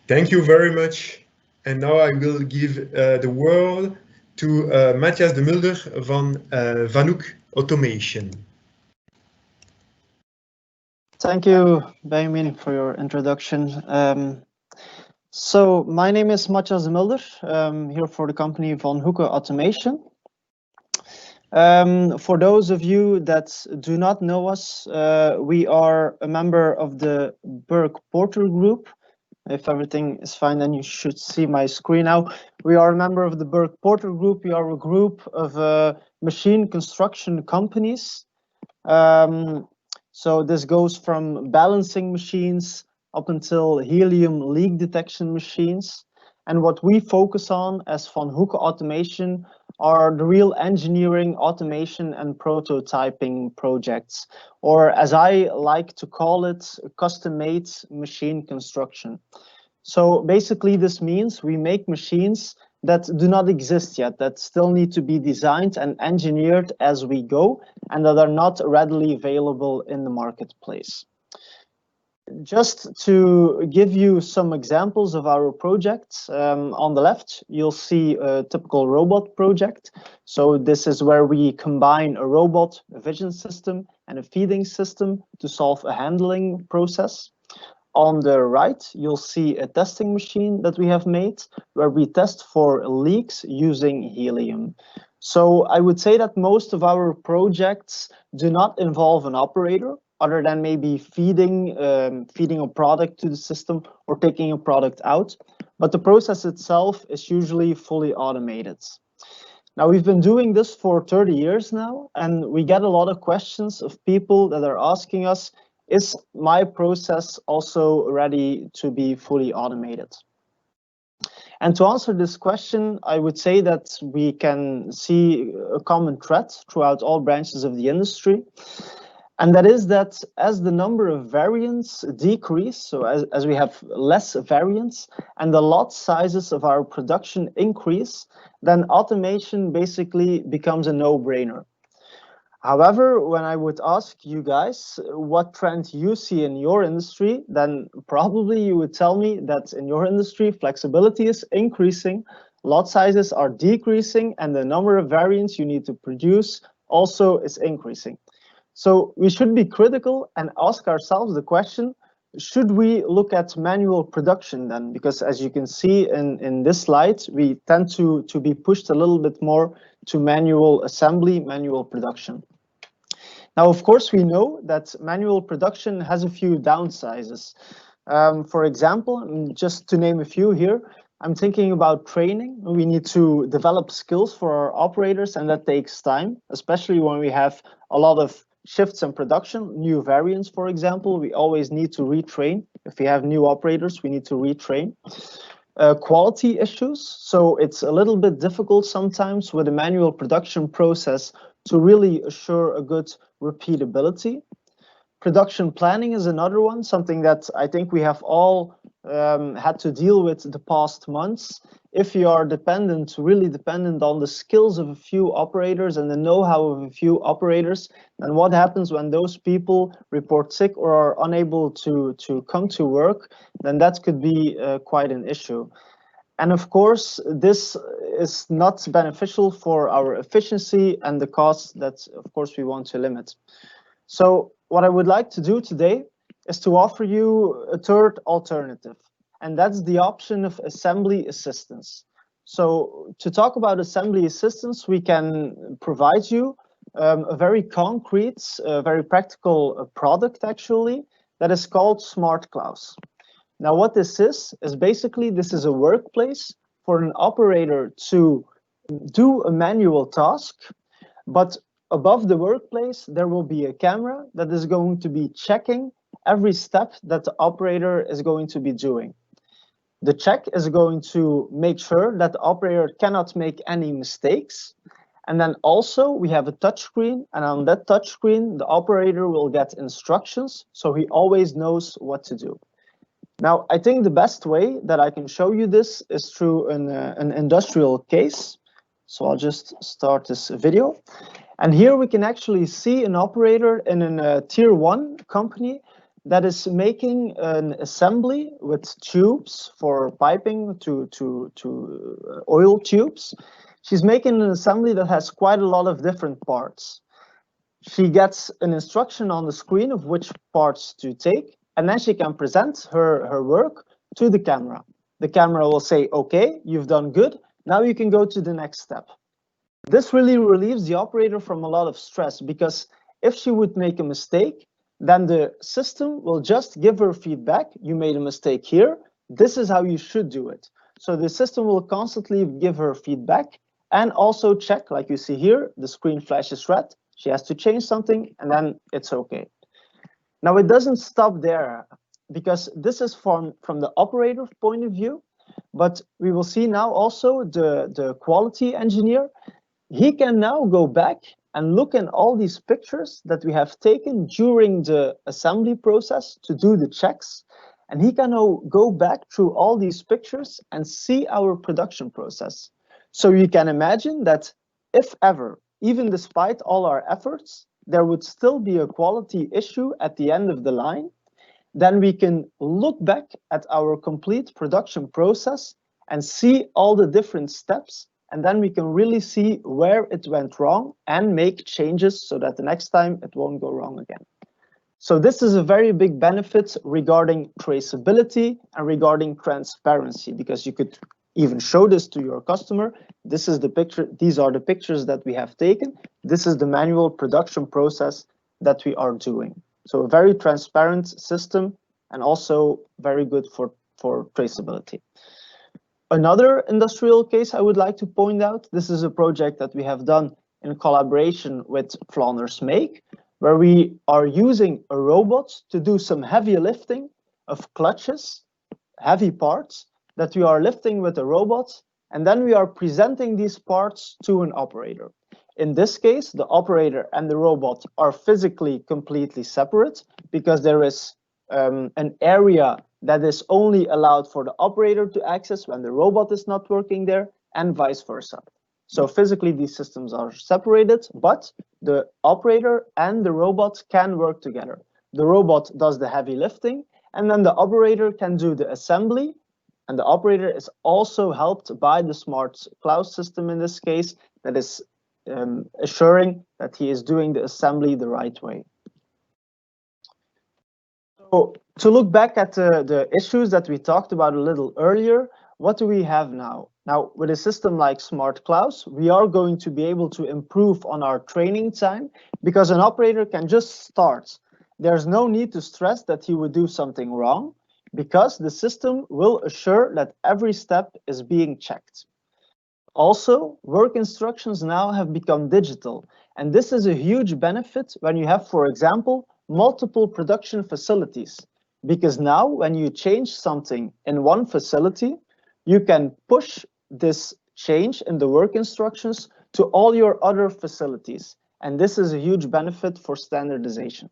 Thank you very much. And now I will give the word to Matthias de Mulder van vandoninck Automation. Thank you, Benjamin, for your introduction. So my name is Matthias de Mulder, here for the company Van Hoecke Automation. For those of you that do not know us, we are a member of the Burke Porter Group. If everything is fine, then you should see my screen now. We are a member of the Burke Porter Group. We are a group of machine construction companies. So this goes from balancing machines up until helium leak detection machines. And what we focus on as Van Hoecke Automation are the real engineering, automation, and prototyping projects, or as I like to call it, custom-made machine construction. So basically this means we make machines that do not exist yet, that still need to be designed and engineered as we go, and that are not readily available in the marketplace. Just to give you some examples of our projects, on the left, you'll see a typical robot project. So this is where we combine a robot, a vision system, and a feeding system to solve a handling process. On the right, you'll see a testing machine that we have made where we test for leaks using helium. So I would say that most of our projects do not involve an operator, other than maybe feeding a product to the system or taking a product out. But the process itself is usually fully automated. Now, we've been doing this for 30 years now, and we get a lot of questions of people that are asking us, is my process also ready to be fully automated? And to answer this question, I would say that we can see a common thread throughout all branches of the industry. And that is that as the number of variants decrease, so as we have less variants and the lot sizes of our production increase, then automation basically becomes a no-brainer. However, when I would ask you guys what trend you see in your industry, then probably you would tell me that in your industry, flexibility is increasing, lot sizes are decreasing, and the number of variants you need to produce also is increasing. So we should be critical and ask ourselves the question, should we look at manual production then? Because as you can see in this slide, we tend to be pushed a little bit more to manual assembly, manual production. Now, of course, we know that manual production has a few downsides. For example, just to name a few here, I'm thinking about training. We need to develop skills for our operators, and that takes time, especially when we have a lot of shifts in production, new variants, for example. We always need to retrain. If we have new operators, we need to retrain. Quality issues. So it's a little bit difficult sometimes with a manual production process to really assure a good repeatability. Production planning is another one, something that I think we have all had to deal with the past months. If you are dependent, really dependent on the skills of a few operators and the know-how of a few operators, then what happens when those people report sick or are unable to come to work, then that could be quite an issue. And of course, this is not beneficial for our efficiency and the costs that, of course, we want to limit. So what I would like to do today is to offer you a third alternative, and that's the option of assembly assistance. So to talk about assembly assistance, we can provide you a very concrete, very practical product actually, that is called Smart Klaus. Now what this is basically, this is a workplace for an operator to do a manual task, but above the workplace, there will be a camera that is going to be checking every step that the operator is going to be doing. The check is going to make sure that the operator cannot make any mistakes. And then also we have a touch screen, and on that touch screen, the operator will get instructions, so he always knows what to do. Now, I think the best way that I can show you this is through an industrial case. So I'll just start this video. And here we can actually see an operator in a tier 1 company that is making an assembly with tubes for piping to oil tubes. She's making an assembly that has quite a lot of different parts. She gets an instruction on the screen of which parts to take, and then she can present her work to the camera. The camera will say, okay, you've done good. Now you can go to the next step. This really relieves the operator from a lot of stress, because if she would make a mistake, then the system will just give her feedback. You made a mistake here. This is how you should do it. So the system will constantly give her feedback and also check, like you see here, the screen flashes red. She has to change something, and then it's okay. Now it doesn't stop there, because this is from the operator point of view, but we will see now also the quality engineer. He can now go back and look in all these pictures that we have taken during the assembly process to do the checks. And he can now go back through all these pictures and see our production process. So you can imagine that if ever, even despite all our efforts, there would still be a quality issue at the end of the line, then we can look back at our complete production process and see all the different steps. And then we can really see where it went wrong and make changes so that the next time it won't go wrong again. So this is a very big benefit regarding traceability and regarding transparency, because you could even show this to your customer. This is the picture. These are the pictures that we have taken. This is the manual production process that we are doing. So a very transparent system, and also very good for traceability. Another industrial case I would like to point out, this is a project that we have done in collaboration with Flanders, where we are using a robot to do some heavy lifting of clutches, heavy parts that we are lifting with a robot, and then we are presenting these parts to an operator. In this case, the operator and the robot are physically completely separate, because there is an area that is only allowed for the operator to access when the robot is not working there, and vice versa. So physically these systems are separated, but the operator and the robot can work together. The robot does the heavy lifting, and then the operator can do the assembly, and the operator is also helped by the Smart Klaus system in this case, that is assuring that he is doing the assembly the right way. So to look back at the issues that we talked about a little earlier, what do we have now? Now, with a system like Smart Klaus, we are going to be able to improve on our training time, because an operator can just start. There's no need to stress that he would do something wrong, because the system will assure that every step is being checked. Also, work instructions now have become digital, and this is a huge benefit when you have, for example, multiple production facilities, because now when you change something in one facility, you can push this change in the work instructions to all your other facilities, and this is a huge benefit for standardization.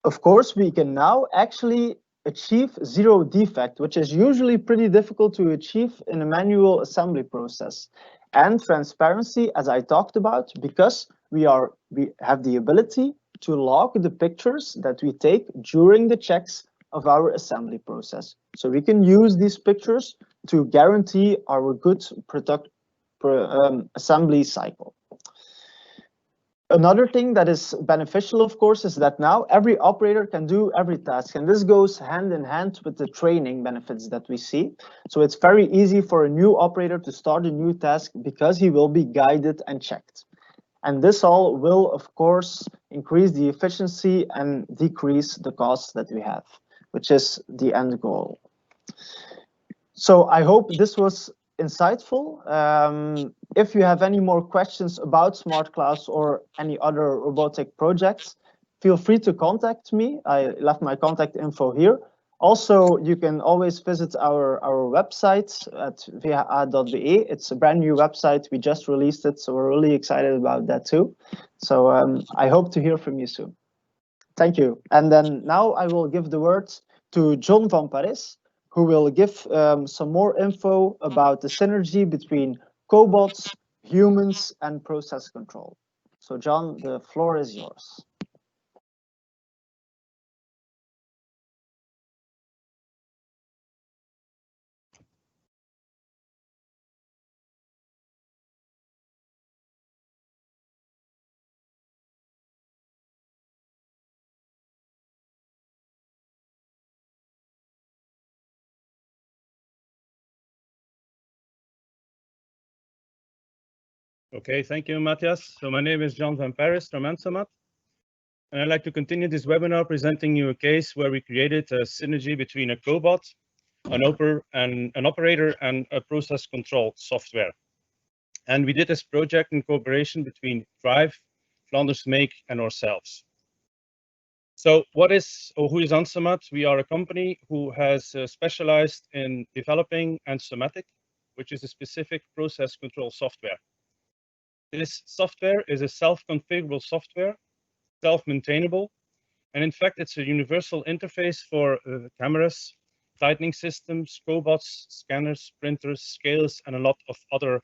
Of course, we can now actually achieve zero defect, which is usually pretty difficult to achieve in a manual assembly process, and transparency, as I talked about, because we have the ability to log the pictures that we take during the checks of our assembly process. So we can use these pictures to guarantee our good assembly cycle. Another thing that is beneficial, of course, is that now every operator can do every task, and this goes hand in hand with the training benefits that we see. So it's very easy for a new operator to start a new task because he will be guided and checked. And this all will, of course, increase the efficiency and decrease the costs that we have, which is the end goal. So I hope this was insightful. If you have any more questions about Smart Klaus or any other robotic projects, feel free to contact me. I left my contact info here. Also, you can always visit our website at vha.be. It's a brand new website. We just released it, so we're really excited about that too. So I hope to hear from you soon. Thank you. And then now I will give the words to John van Parys, who will give some more info about the synergy between cobots, humans, and process control. So John, the floor is yours. Okay, thank you, Matthias. So my name is John van Parys from Ansomat, and I'd like to continue this webinar presenting you a case where we created a synergy between a cobot, an operator, and a process control software. And we did this project in cooperation between Drive, Flanders Make, and ourselves. So who is Ansomat? We are a company who has specialized in developing Ansomatic, which is a specific process control software. This software is a self-configurable software, self-maintainable, and in fact, it's a universal interface for cameras, tightening systems, cobots, scanners, printers, scales, and a lot of other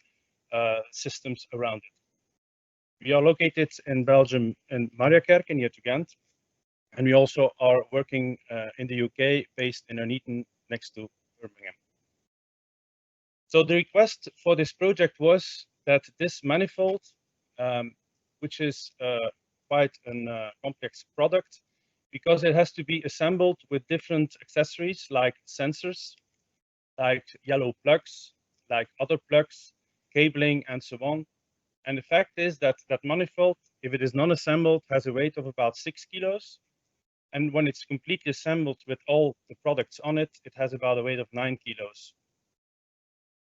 systems around it. We are located in Belgium in Mariakerken, near to Ghent, and we also are working in the UK, based in Nuneaton, next to Birmingham. So the request for this project was that this manifold, which is quite a complex product, because it has to be assembled with different accessories like sensors, like yellow plugs, like other plugs, cabling, and so on. And the fact is that that manifold, if it is non-assembled, has a weight of about 6 kilos. And when it's completely assembled with all the products on it, it has about a weight of 9 kilos.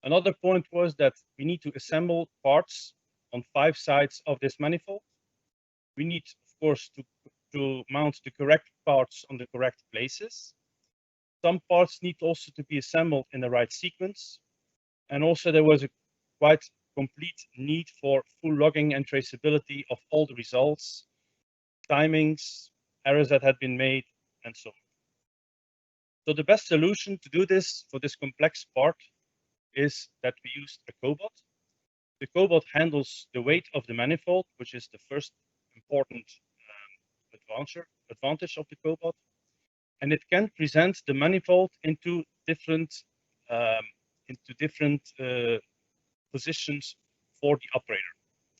Another point was that we need to assemble parts on 5 sides of this manifold. We need, of course, to mount the correct parts on the correct places. Some parts need also to be assembled in the right sequence. And also there was a quite complete need for full logging and traceability of all the results, timings, errors that had been made, and so on. So the best solution to do this for this complex part is that we used a cobot. The cobot handles the weight of the manifold, which is the first important advantage of the cobot, and it can present the manifold into different positions for the operator.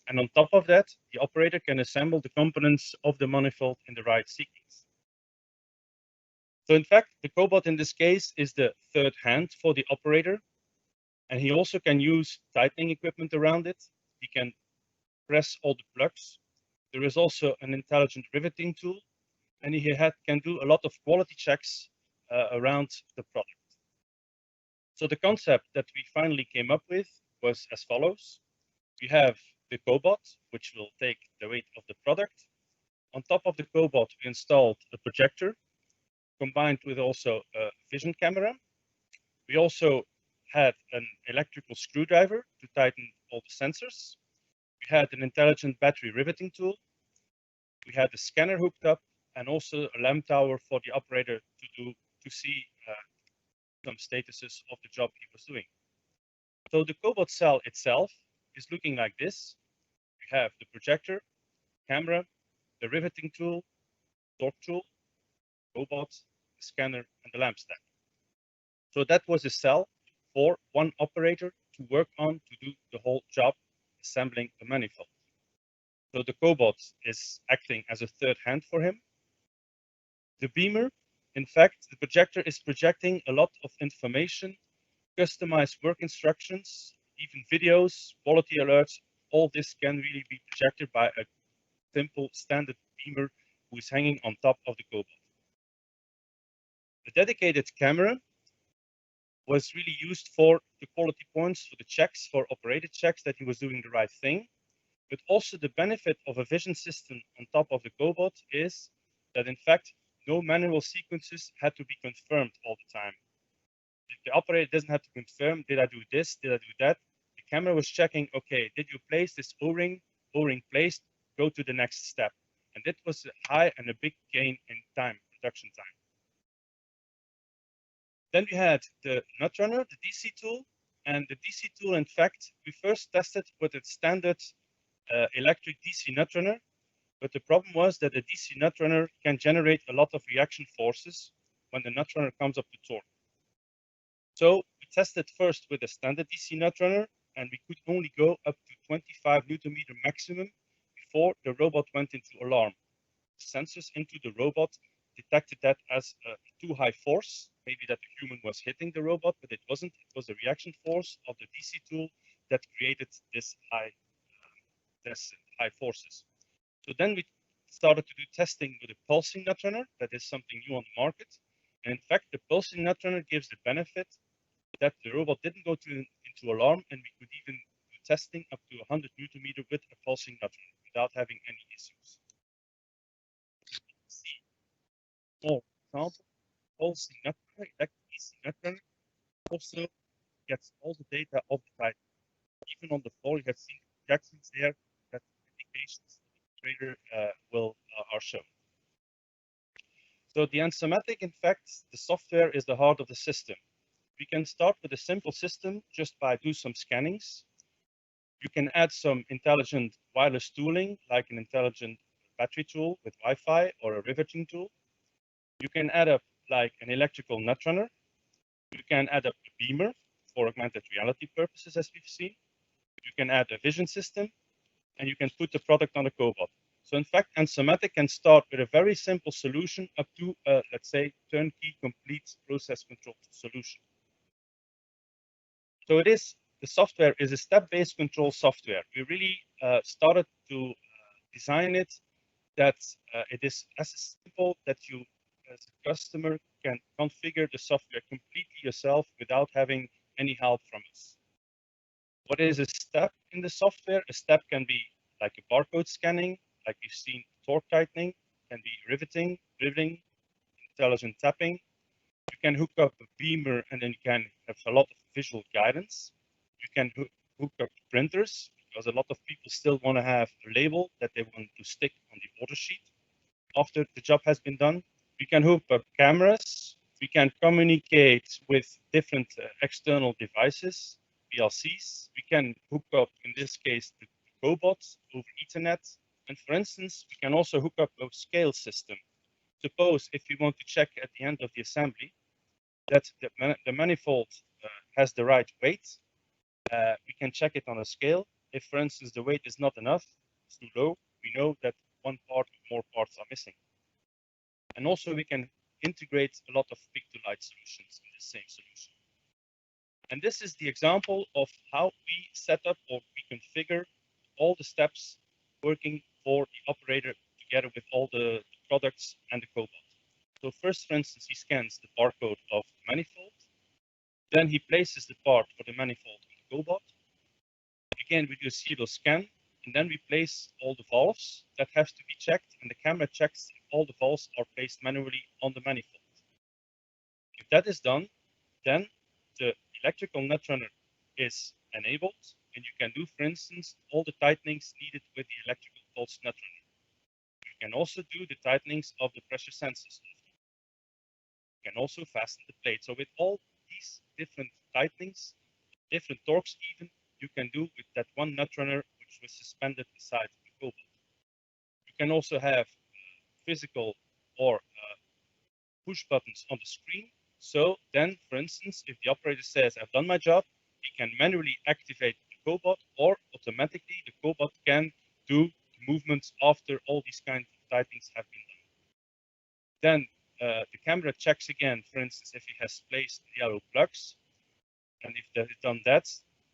And on top of that, the operator can assemble the components of the manifold in the right sequence. So in fact, the cobot in this case is the third hand for the operator, and he also can use tightening equipment around it. He can press all the plugs. There is also an intelligent riveting tool, and he can do a lot of quality checks around the product. So the concept that we finally came up with was as follows. We have the cobot, which will take the weight of the product. On top of the cobot, we installed a projector, combined with also a vision camera. We also had an electrical screwdriver to tighten all the sensors. We had an intelligent battery riveting tool. We had the scanner hooked up, and also a lamp tower for the operator to see some statuses of the job he was doing. So the cobot cell itself is looking like this. We have the projector, camera, the riveting tool, torque tool, cobot, the scanner, and the lamp stack. So that was a cell for one operator to work on to do the whole job, assembling a manifold. So the cobot is acting as a third hand for him. The beamer, in fact, the projector is projecting a lot of information, customized work instructions, even videos, quality alerts. All this can really be projected by a simple standard beamer who is hanging on top of the cobot. The dedicated camera was really used for the quality points, for the checks, for operator checks that he was doing the right thing. But also the benefit of a vision system on top of the cobot is that in fact, no manual sequences had to be confirmed all the time. The operator doesn't have to confirm, did I do this, did I do that? The camera was checking, okay, did you place this O-ring? O-ring placed, go to the next step. And that was a high and a big gain in time, production time. Then we had the nut runner, the DC tool. And the DC tool, in fact, we first tested with its standard electric DC nut runner. But the problem was that the DC nut runner can generate a lot of reaction forces when the nut runner comes up to torque. So we tested first with a standard DC nut runner, and we could only go up to 25 Newton meter maximum before the robot went into alarm. Sensors into the robot detected that as a too high force, maybe that the human was hitting the robot, but it wasn't. It was the reaction force of the DC tool that created this high forces. So then we started to do testing with a pulsing nut runner. That is something new on the market. And in fact, the pulsing nut runner gives the benefit that the robot didn't go into alarm, and we could even do testing up to 100 Newton meter with a pulsing nut runner without having any issues. See, for example, pulsing nut runner, electric DC nut runner, also gets all the data of the type. Even on the floor, you have seen projections there that indications the trader are shown. So the Ansomatic, in fact, the software is the heart of the system. We can start with a simple system just by do some scannings. You can add some intelligent wireless tooling, like an intelligent battery tool with Wi-Fi or a riveting tool. You can add up like an electrical nut runner. You can add up a beamer for augmented reality purposes, as we've seen. You can add a vision system, and you can put the product on a cobot. So in fact, Ansomatic can start with a very simple solution up to, let's say, turnkey complete process control solution. So it is, the software is a step-based control software. We really started to design it that it is as simple that you, as a customer, can configure the software completely yourself without having any help from us. What is a step in the software? A step can be like a barcode scanning, like you've seen torque tightening, can be riveting, intelligent tapping. You can hook up a beamer and then you can have a lot of visual guidance. You can hook up printers because a lot of people still want to have a label that they want to stick on the order sheet after the job has been done. We can hook up cameras. We can communicate with different external devices, PLCs. We can hook up, in this case, the cobots over Ethernet. And for instance, we can also hook up a scale system. Suppose if we want to check at the end of the assembly that the manifold has the right weight, we can check it on a scale. If, for instance, the weight is not enough, it's too low, we know that one part or more parts are missing. And also we can integrate a lot of pick-to-light solutions in the same solution. And this is the example of how we set up or we configure all the steps working for the operator together with all the products and the cobot. So first, for instance, he scans the barcode of the manifold. Then he places the part for the manifold on the cobot. Again, we do a serial scan, and then we place all the valves that have to be checked, and the camera checks if all the valves are placed manually on the manifold. If that is done, then the electrical nut runner is enabled, and you can do, for instance, all the tightenings needed with the electrical pulse nut runner. You can also do the tightenings of the pressure sensors. You can also fasten the plate. So with all these different tightenings, different torques even, you can do with that one nut runner which was suspended beside the cobot. You can also have physical or push buttons on the screen. So then, for instance, if the operator says, I've done my job, he can manually activate the cobot, or automatically the cobot can do the movements after all these kinds of typings have been done. Then the camera checks again, for instance, if he has placed the yellow plugs. And if they have done that,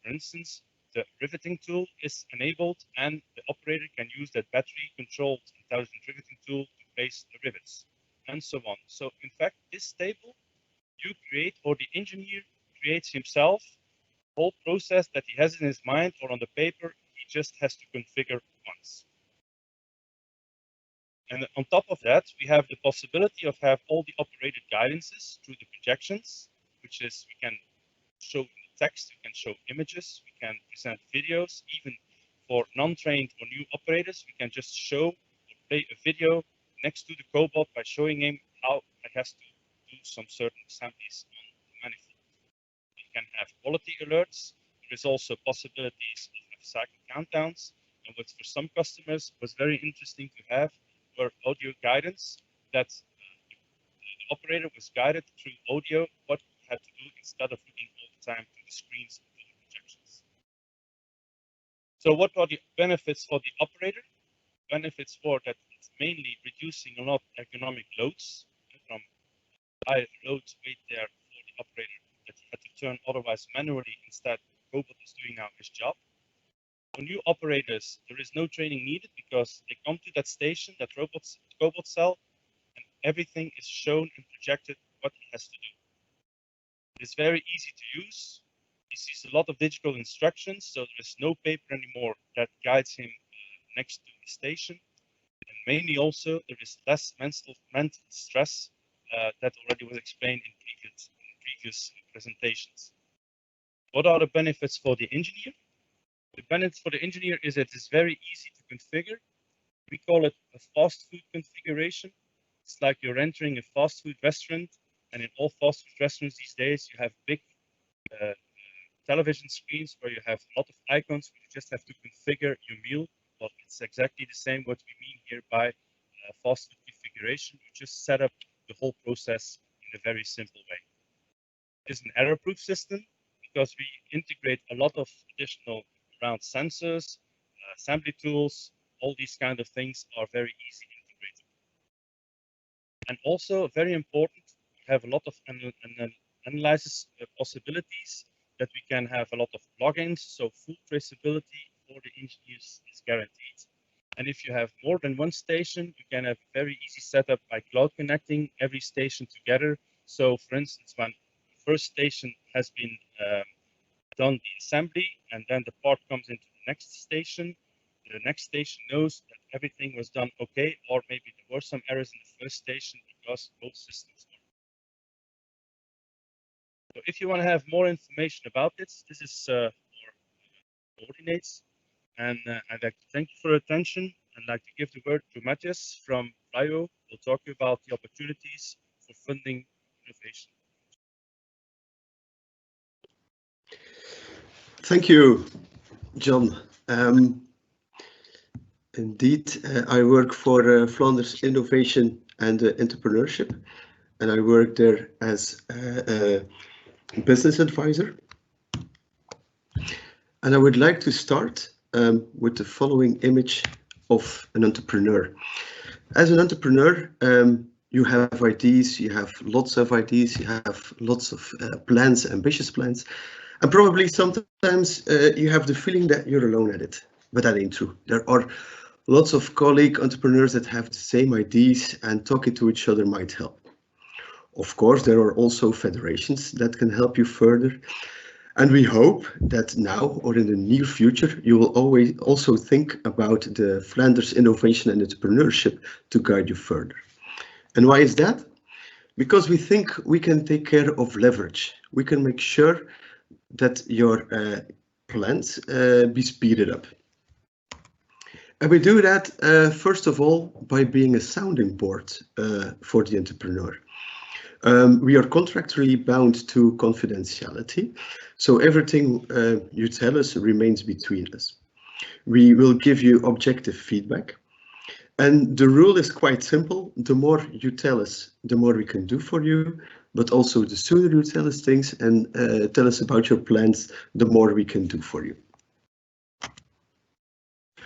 for instance, the riveting tool is enabled and the operator can use that battery-controlled intelligent riveting tool to place the rivets, and so on. So in fact, this table you create, or the engineer creates himself, the whole process that he has in his mind or on the paper, he just has to configure once. And on top of that, we have the possibility of have all the operated guidances through the projections, which is we can show text, we can show images, we can present videos. Even for non-trained or new operators, we can just show or play a video next to the cobot by showing him how it has to do some certain assemblies on the manifold. We can have quality alerts. There is also possibilities of cycle countdowns. And what for some customers was very interesting to have were audio guidance, that the operator was guided through audio what he had to do instead of looking all the time to the screens and to the projections. So what are the benefits for the operator? Benefits for that it's mainly reducing a lot of ergonomic loads from high load weight there for the operator that he had to turn otherwise manually. Instead, the cobot is doing now his job. For new operators, there is no training needed because they come to that station, that cobot cell, and everything is shown and projected what he has to do. It's very easy to use. He sees a lot of digital instructions, so there is no paper anymore that guides him next to the station. And mainly also, there is less mental stress that already was explained in previous presentations. What are the benefits for the engineer? The benefit for the engineer is that it's very easy to configure. We call it a fast food configuration. It's like you're entering a fast food restaurant, and in all fast food restaurants these days, you have big television screens where you have a lot of icons. You just have to configure your meal. Well, it's exactly the same what we mean here by fast food configuration. You just set up the whole process in a very simple way. It's an error-proof system because we integrate a lot of additional around sensors, assembly tools, all these kind of things are very easy integrated. And also very important, we have a lot of analysis possibilities that we can have a lot of plugins, so full traceability for the engineers is guaranteed. And if you have more than one station, you can have a very easy setup by cloud connecting every station together. So for instance, when the first station has been done the assembly and then the part comes into the next station knows that everything was done okay, or maybe there were some errors in the first station because both systems are. So if you want to have more information about this is for coordinates. And I'd like to thank you for your attention. I'd like to give the word to Matthias from VLAIO. We'll talk about the opportunities for funding innovation. Thank you, John. Indeed, I work for Flanders Innovation and Entrepreneurship, and I work there as a business advisor. And I would like to start with the following image of an entrepreneur. As an entrepreneur, you have ideas, you have lots of ideas, you have lots of plans, ambitious plans. And probably sometimes you have the feeling that you're alone at it, but that ain't true. There are lots of colleague entrepreneurs that have the same ideas, and talking to each other might help. Of course, there are also federations that can help you further. And we hope that now or in the near future, you will always also think about the Flanders Innovation and Entrepreneurship to guide you further. And why is that? Because we think we can take care of leverage. We can make sure that your plans be speeded up. And we do that, first of all, by being a sounding board for the entrepreneur. We are contractually bound to confidentiality, so everything you tell us remains between us. We will give you objective feedback, and the rule is quite simple. The more you tell us, the more we can do for you, but also the sooner you tell us things and tell us about your plans, the more we can do for you.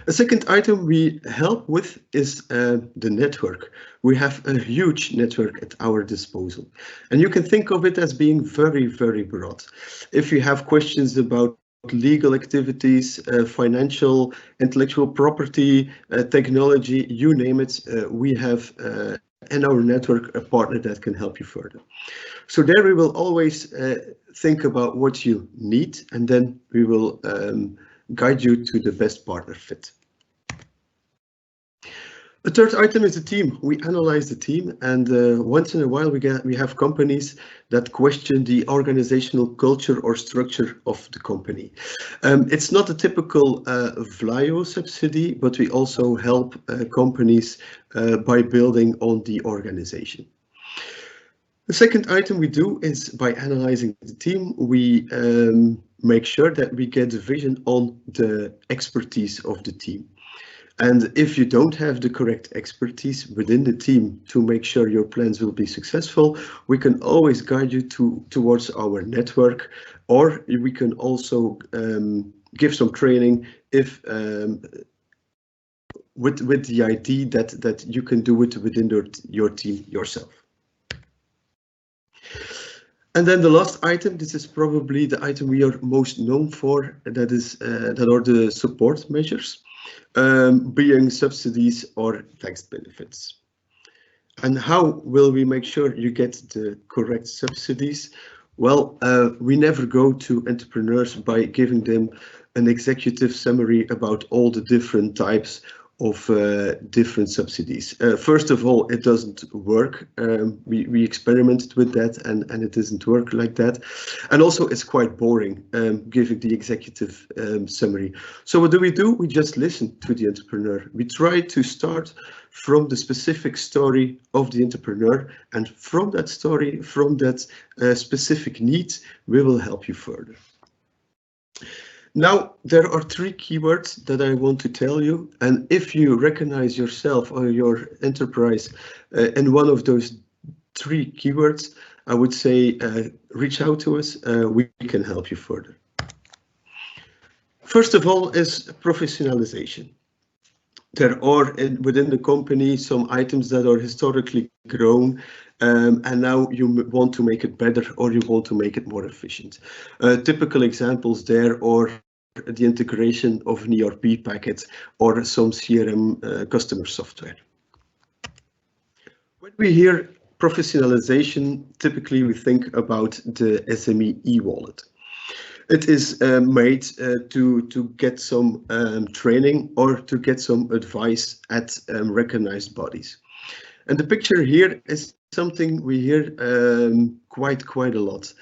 A second item we help with is the network. We have a huge network at our disposal, and you can think of it as being very, very broad. If you have questions about legal activities, financial, intellectual property, technology, you name it, we have in our network a partner that can help you further. So there we will always think about what you need, and then we will guide you to the best partner fit. The third item is the team. We analyze the team, and once in a while we have companies that question the organizational culture or structure of the company. It's not a typical VLAIO subsidy, but we also help companies by building on the organization. The second item we do is by analyzing the team, we make sure that we get a vision on the expertise of the team. And if you don't have the correct expertise within the team to make sure your plans will be successful, we can always guide you towards our network, or we can also give some training if with the idea that you can do it within your team yourself. And then the last item, this is probably the item we are most known for, that are the support measures, being subsidies or tax benefits. And how will we make sure you get the correct subsidies? Well, we never go to entrepreneurs by giving them an executive summary about all the different types of different subsidies. First of all, it doesn't work. We experimented with that, and it doesn't work like that. And also, it's quite boring giving the executive summary. So what do? We just listen to the entrepreneur. We try to start from the specific story of the entrepreneur, and from that story, from that specific need, we will help you further. Now, there are 3 keywords that I want to tell you, and if you recognize yourself or your enterprise in one of those 3 keywords, I would say reach out to us, we can help you further. First of all is professionalization. There are within the company some items that are historically grown, and now you want to make it better, or you want to make it more efficient. Typical examples there are the integration of an ERP packet or some CRM customer software. When we hear professionalization, typically we think about the SME e-wallet. It is made to get some training or to get some advice at recognized bodies. And the picture here is something we hear quite a lot.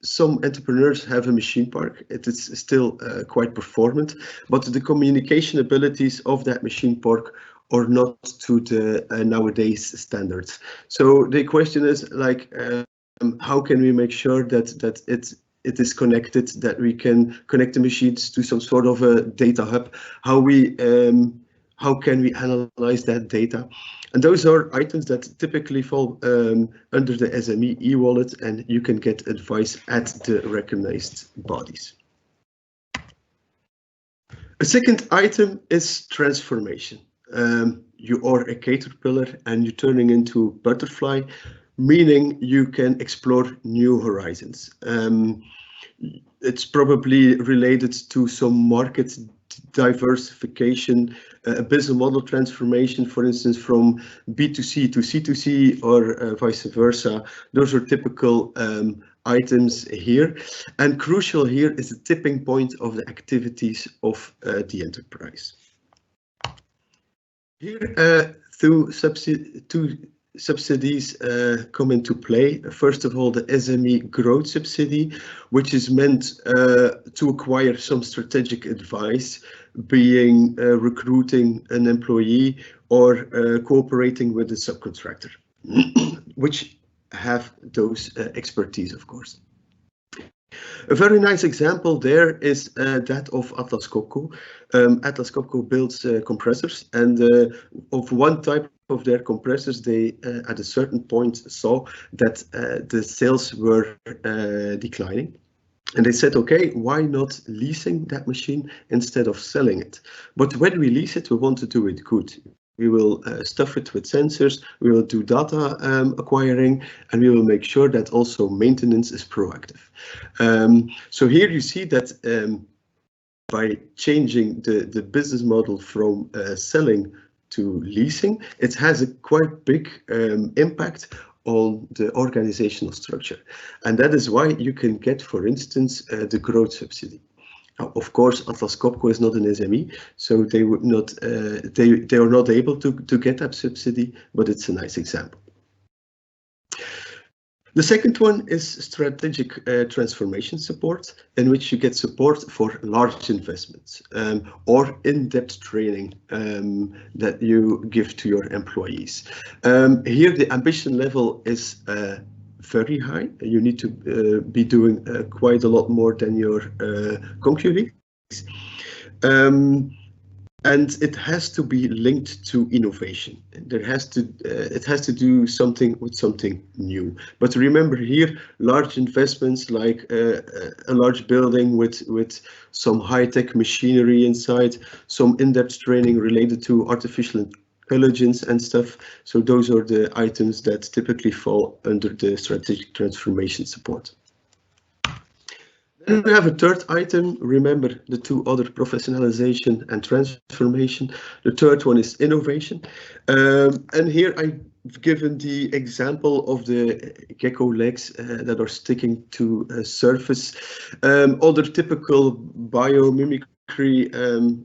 Some entrepreneurs have a machine park. It is still quite performant, but the communication abilities of that machine park are not to the nowadays standards. So the question is like, how can we make sure that it is connected, that we can connect the machines to some sort of a data hub? How can we analyze that data? And those are items that typically fall under the SME e-wallet, and you can get advice at the recognized bodies. A second item is transformation. You are a caterpillar and you're turning into a butterfly, meaning you can explore new horizons. It's probably related to some market diversification, a business model transformation, for instance, from B2C to C2C, or vice versa. Those are typical items here. And crucial here is the tipping point of the activities of the enterprise. Here, two subsidies come into play. First of all, the SME growth subsidy, which is meant to acquire some strategic advice, being recruiting an employee or cooperating with a subcontractor, which have those expertise, of course. A very nice example there is that of Atlas Copco. Atlas Copco builds compressors, and of one type of their compressors, they at a certain point saw that the sales were declining. And they said, okay, why not leasing that machine instead of selling it? But when we lease it, we want to do it good. We will stuff it with sensors, we will do data acquiring, and we will make sure that also maintenance is proactive. So here you see that by changing the business model from selling to leasing, it has a quite big impact on the organizational structure. And that is why you can get, for instance, the growth subsidy. Now, of course, Atlas Copco is not an SME, so they would not, they are not able to get that subsidy, but it's a nice example. The second one is strategic transformation support, in which you get support for large investments or in-depth training that you give to your employees. Here, the ambition level is very high. You need to be doing quite a lot more than your colleagues. And it has to be linked to innovation. There has to, it has to do something with something new. But remember here, large investments like a large building with some high-tech machinery inside, some in-depth training related to artificial intelligence and stuff. So those are the items that typically fall under the strategic transformation support. Then we have a third item. Remember the two other, professionalization and transformation. The third one is innovation. And here I've given the example of the gecko legs that are sticking to a surface. Other typical biomimicry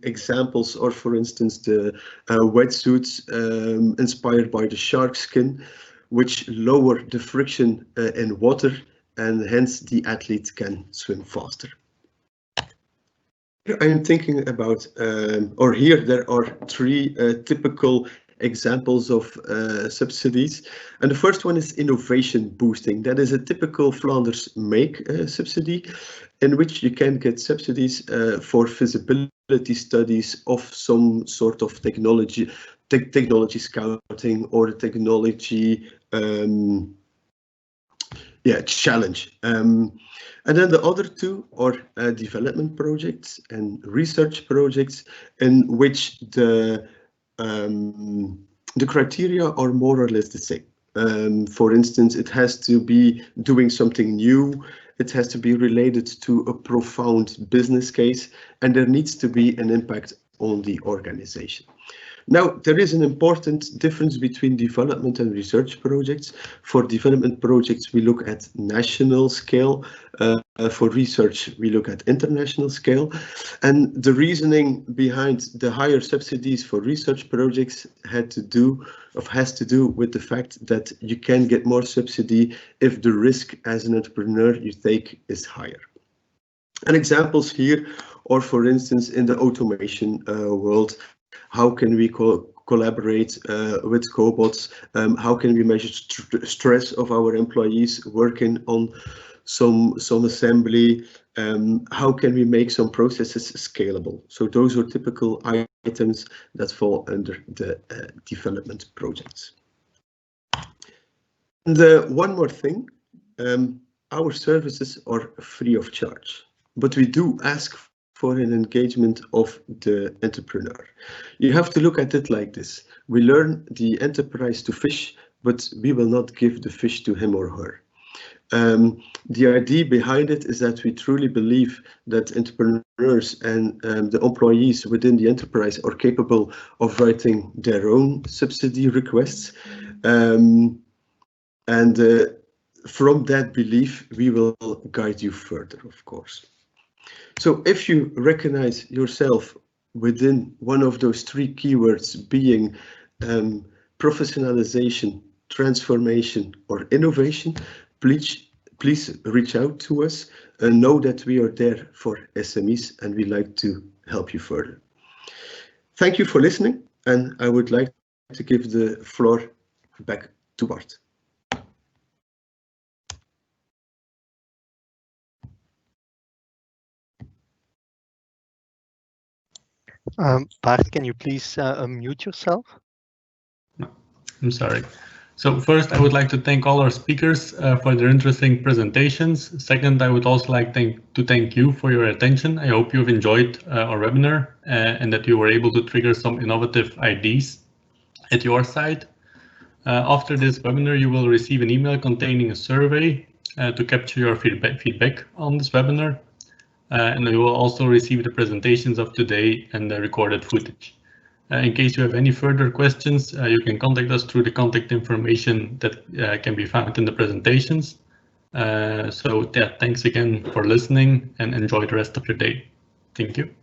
examples are, for instance, the wetsuits inspired by the shark skin, which lower the friction in water, and hence the athlete can swim faster. Here I'm thinking about, or here there are three typical examples of subsidies. And the first one is innovation boosting. That is a typical Flanders make subsidy, in which you can get subsidies for feasibility studies of some sort of technology, technology scouting or technology challenge. And then the other two are development projects and research projects, in which the criteria are more or less the same. For instance, it has to be doing something new, it has to be related to a profound business case, and there needs to be an impact on the organization. Now, there is an important difference between development and research projects. For development projects, we look at national scale. For research, we look at international scale. And the reasoning behind the higher subsidies for research projects has to do with the fact that you can get more subsidy if the risk as an entrepreneur you take is higher. And examples here are, for instance, in the automation world. How can we collaborate with cobots? How can we measure stress of our employees working on some assembly? How can we make some processes scalable? So those are typical items that fall under the development projects. And one more thing, our services are free of charge, but we do ask for an engagement of the entrepreneur. You have to look at it like this. We learn the enterprise to fish, but we will not give the fish to him or her. The idea behind it is that we truly believe that entrepreneurs and the employees within the enterprise are capable of writing their own subsidy requests. And from that belief, we will guide you further, of course. So if you recognize yourself within one of those three keywords, being professionalization, transformation, or innovation, please reach out to us and know that we are there for SMEs and we'd like to help you further. Thank you for listening, and I would like to give the floor back to Bart. Bart, can you please unmute yourself? No, I'm sorry. So first, I would like to thank all our speakers for their interesting presentations. Second, I would also like to thank you for your attention. I hope you've enjoyed our webinar and that you were able to trigger some innovative ideas at your side. After this webinar, you will receive an email containing a survey to capture your feedback on this webinar. And you will also receive the presentations of today and the recorded footage. In case you have any further questions, you can contact us through the contact information that can be found in the presentations. So yeah, thanks again for listening and enjoy the rest of your day. Thank you.